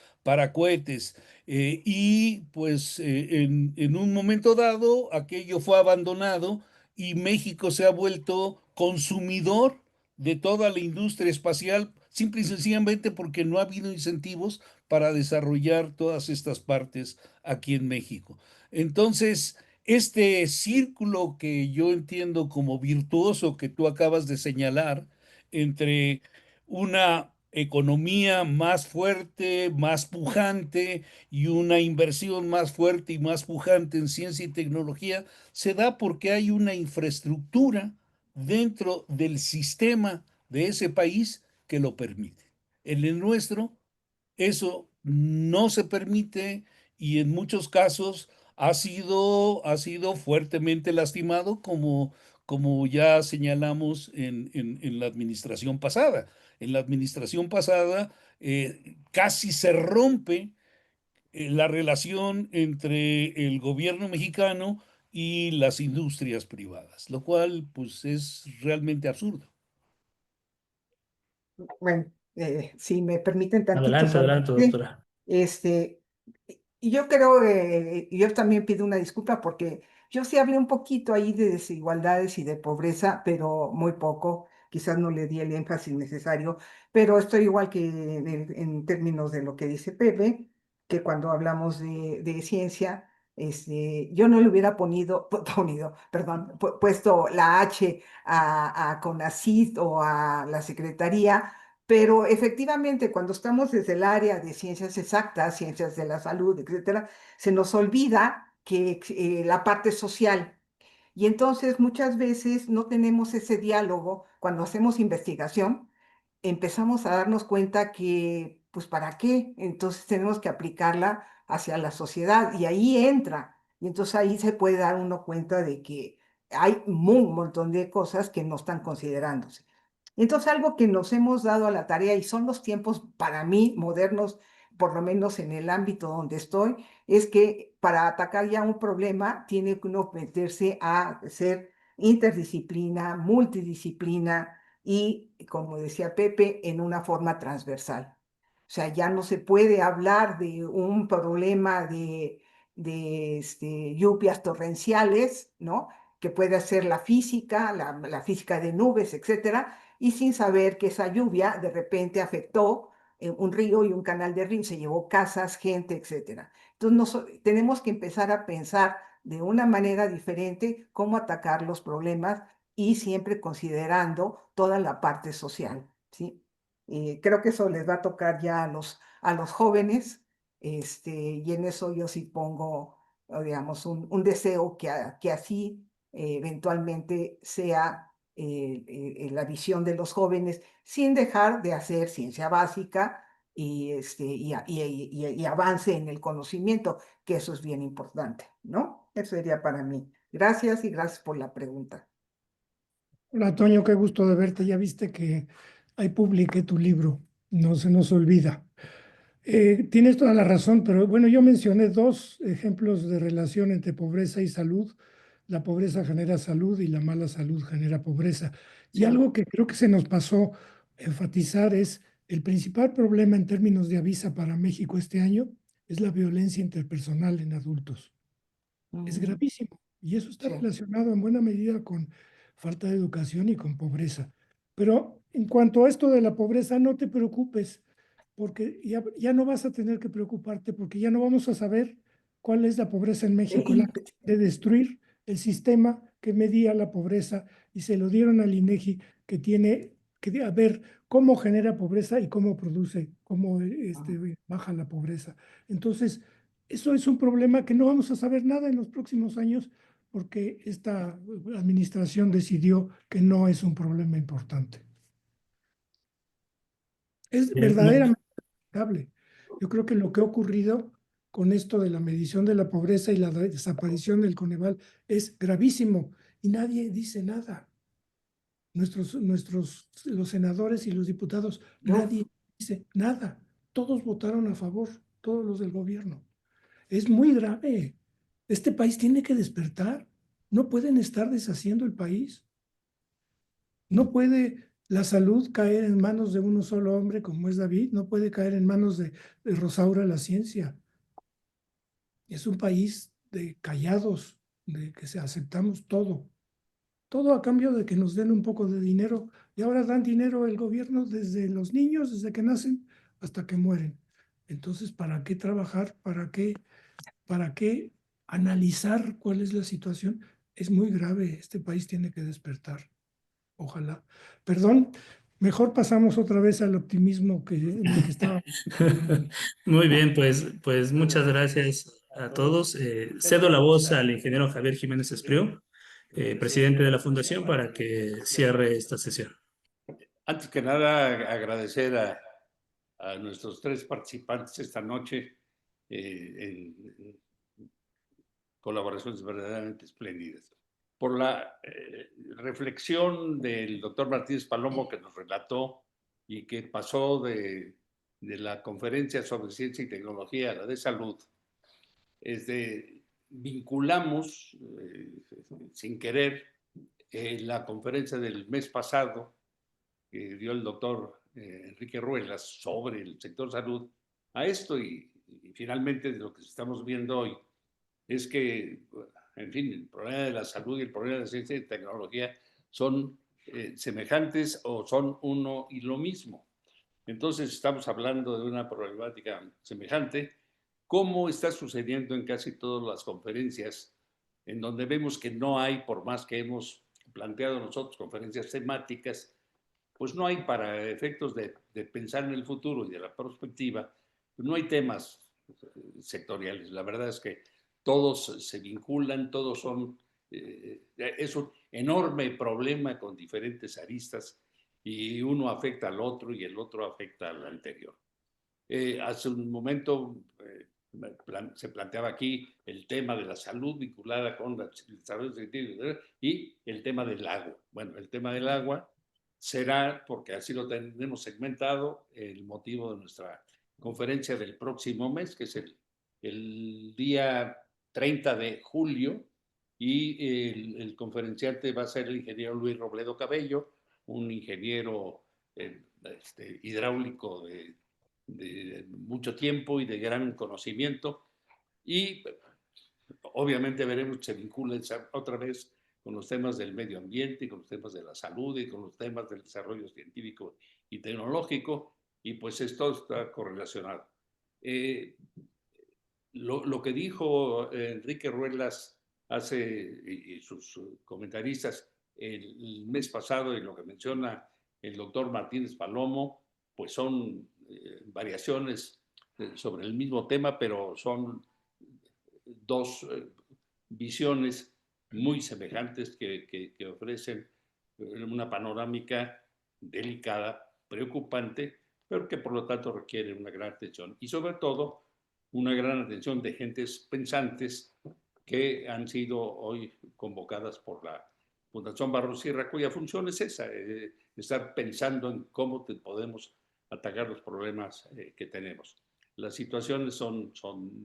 cohetes. Y pues en un momento dado aquello fue abandonado y México se ha vuelto consumidor de toda la industria espacial, simple y sencillamente porque no ha habido incentivos para desarrollar todas estas partes aquí en México. Entonces, este círculo que yo entiendo como virtuoso que tú acabas de señalar entre una economía más fuerte, más pujante y una inversión más fuerte y más pujante en ciencia y tecnología, se da porque hay una infraestructura dentro del sistema de ese país que lo permite. En el nuestro, eso no se permite y en muchos casos ha sido fuertemente lastimado, como ya señalamos en la administración pasada. En la administración pasada casi se rompe la relación entre el gobierno mexicano y las industrias privadas, lo cual pues es realmente absurdo. Bueno, si me permiten tantito Adelante, adelante, solamente, doctora. este, y yo creo, yo también pido una disculpa porque yo sí hablé un poquito ahí de desigualdades y de pobreza, pero muy poco, quizás no le di el énfasis necesario, pero estoy igual que en términos de lo que dice Pepe, que cuando hablamos de ciencia, yo no le hubiera perdón, puesto la H a CONACYT o a la Secretaría, pero efectivamente, cuando estamos desde el área de ciencias exactas, ciencias de la salud, etcétera, se nos olvida que la parte social. Y entonces muchas veces no tenemos ese diálogo cuando hacemos investigación, empezamos a darnos cuenta que, pues, ¿para qué? Entonces tenemos que aplicarla hacia la sociedad y ahí entra. Y entonces ahí se puede dar uno cuenta de que hay un montón de cosas que no están considerándose. Entonces, algo que nos hemos dado a la tarea, y son los tiempos para mí modernos, por lo menos en el ámbito donde estoy, es que para atacar ya un problema tiene que uno meterse a ser interdisciplina, multidisciplina y, como decía Pepe, en una forma transversal. O sea, ya no se puede hablar de un problema de lluvias torrenciales, ¿no? Que puede ser la física, la física de nubes, etcétera, y sin saber que esa lluvia de repente afectó un río y un canal de río, se llevó casas, gente, etcétera. Entonces tenemos que empezar a pensar de una manera diferente cómo atacar los problemas y siempre considerando toda la parte social, ¿sí? Creo que eso les va a tocar ya a los jóvenes, y en eso yo sí pongo, digamos, un deseo que así eventualmente sea la visión de los jóvenes, sin dejar de hacer ciencia básica y avance en el conocimiento, que eso es bien importante, ¿no? Eso sería para mí. Gracias y gracias por la pregunta. Hola, Toño, qué gusto de verte. Ya viste que ahí publiqué tu libro, no se nos olvida. Tienes toda la razón, pero bueno, yo mencioné dos ejemplos de relación entre pobreza y salud. La pobreza genera salud y la mala salud genera pobreza. Y Sí. algo que creo que se nos pasó enfatizar es el principal problema en términos de Avisa para México este año es la violencia interpersonal en adultos. Es Mm, gravísimo y eso está sí. relacionado en buena medida con falta de educación y con pobreza. Pero en cuanto a esto de la pobreza, no te preocupes, porque ya no vas a tener que preocuparte, porque ya no vamos a saber cuál es la pobreza en México. La de destruir el sistema que medía la pobreza y se lo dieron al INEGI, que tiene que ver cómo genera pobreza y cómo produce, cómo baja la pobreza. Entonces, eso es un problema que no vamos a saber nada en los próximos años porque esta administración decidió que no es un problema importante. Es No, verdaderamente lamentable. Yo creo que lo que ha ocurrido con esto de la medición de la pobreza y la desaparición del Coneval es gravísimo y nadie dice nada. Los senadores y los diputados, Yo, nadie dice nada. Todos votaron a favor, todos los del gobierno. Es muy grave. Este país tiene que despertar. No pueden estar deshaciendo el país. No puede la salud caer en manos de uno solo hombre como es David. No puede caer en manos de Rosaura la ciencia. Es un país de callados, de que aceptamos todo. Todo a cambio de que nos den un poco de dinero. Y ahora dan dinero el gobierno desde los niños, desde que nacen hasta que mueren. Entonces, ¿para qué trabajar? ¿Para qué analizar cuál es la situación? Es muy grave. Este país tiene que despertar. Ojalá. Perdón, Mejor pasamos otra vez al optimismo en el que estábamos. Muy bien, pues muchas gracias a todos. Cedo la voz al ingeniero Javier Jiménez Espriu, presidente de la Fundación, para que cierre esta sesión. Antes que nada, agradecer a nuestros 3 participantes esta noche en colaboraciones verdaderamente espléndidas. Por la reflexión del doctor Martínez Palomo, que nos relató y que pasó de la conferencia sobre ciencia y tecnología a la de salud, vinculamos sin querer la conferencia del mes pasado que dio el doctor Enrique Ruelas sobre el sector salud a esto y finalmente de lo que estamos viendo hoy es que, en fin, el problema de la salud y el problema de la ciencia y tecnología son semejantes o son uno y lo mismo. Entonces estamos hablando de una problemática semejante, como está sucediendo en casi todas las conferencias, en donde vemos que no hay, por más que hemos planteado nosotros conferencias temáticas, pues no hay para efectos de pensar en el futuro y de la perspectiva, no hay temas sectoriales. La verdad es que todos se vinculan, todos son, es un enorme problema con diferentes aristas y uno afecta al otro y el otro afecta al anterior. Hace un momento se planteaba aquí el tema de la salud vinculada con el desarrollo científico y el tema del agua. Bueno, el tema del agua será, porque así lo tenemos segmentado, el motivo de nuestra conferencia del próximo mes, que es el día 30 de julio, y el conferenciante va a ser el ingeniero Luis Robledo Cabello, un ingeniero hidráulico de mucho tiempo y de gran conocimiento, y obviamente veremos que se vincula otra vez con los temas del medio ambiente, con los temas de la salud y con los temas del desarrollo científico y tecnológico, y pues esto está correlacionado. Lo que dijo Enrique Ruelas y sus comentaristas el mes pasado y lo que menciona el doctor Martínez Palomo, pues son variaciones sobre el mismo tema, pero son dos visiones muy semejantes que ofrecen una panorámica delicada, preocupante, pero que por lo tanto requiere una gran atención y sobre todo una gran atención de gentes pensantes que han sido hoy convocadas por la Fundación Barros Sierra, cuya función es esa, estar pensando en cómo podemos atacar los problemas que tenemos. Las situaciones son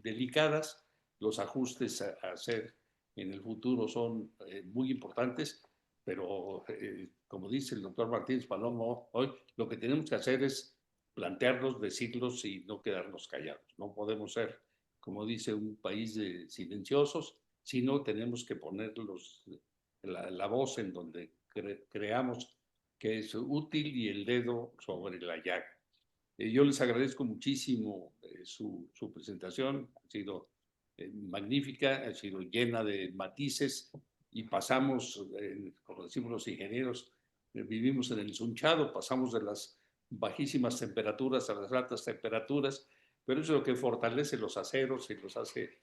delicadas, los ajustes a hacer en el futuro son muy importantes, pero como dice el doctor Martínez Palomo, hoy lo que tenemos que hacer es plantearlos, decirlos y no quedarnos callados. No podemos ser, como dice, un país de silenciosos, sino tenemos que poner la voz en donde creamos que es útil y el dedo sobre la llaga. Yo les agradezco muchísimo su presentación, ha sido magnífica, ha sido llena de matices y pasamos, como decimos los ingenieros, vivimos en el sunchado, pasamos de las bajísimas temperaturas a las altas temperaturas, pero eso es lo que fortalece los aceros y los hace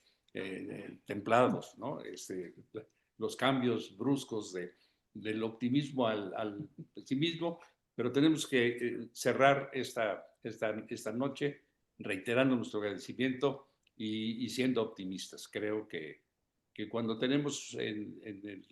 templados, ¿no? Los cambios bruscos del optimismo al pesimismo, pero tenemos que cerrar esta noche reiterando nuestro agradecimiento y siendo optimistas. Creo que cuando tenemos en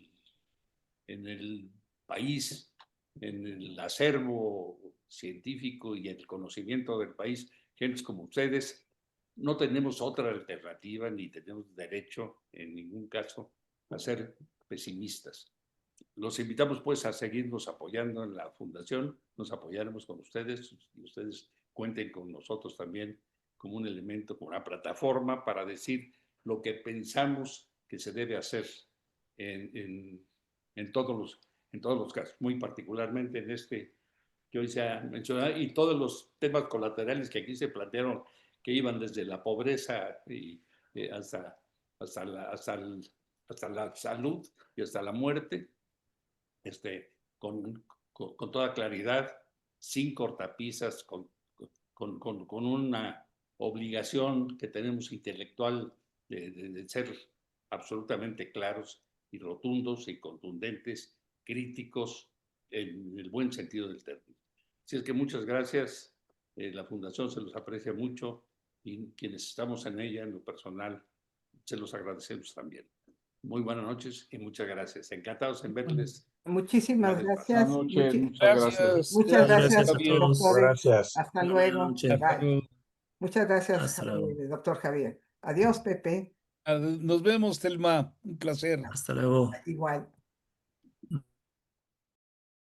el país, en el acervo científico y el conocimiento del país, gentes como ustedes, no tenemos otra alternativa ni tenemos derecho en ningún caso a ser pesimistas. Los invitamos pues a seguirnos apoyando en la fundación, nos apoyaremos con ustedes y ustedes cuenten con nosotros también como un elemento, como una plataforma para decir lo que pensamos que se debe hacer en todos los casos, muy particularmente en este que hoy se ha mencionado y todos los temas colaterales que aquí se plantearon que iban desde la pobreza y hasta la salud y hasta la muerte, con toda claridad sin cortapisas, con una obligación que tenemos intelectual de ser absolutamente claros y rotundos y contundentes, críticos en el buen sentido del término. Así es que muchas gracias. La Fundación se los aprecia mucho y quienes estamos en ella, en lo personal, se los agradecemos también. Muy buenas noches y muchas gracias. Encantados en verles. Muchísimas Buenas gracias. noches, muchas gracias. Muchas Gracias gracias, a todos. doctores. Gracias. Hasta Buenas luego. noches. Bye. Muchas gracias, Hasta luego. doctor Javier. Adiós, Pepe. Nos vemos, Telma. Un placer. Hasta luego. Igual.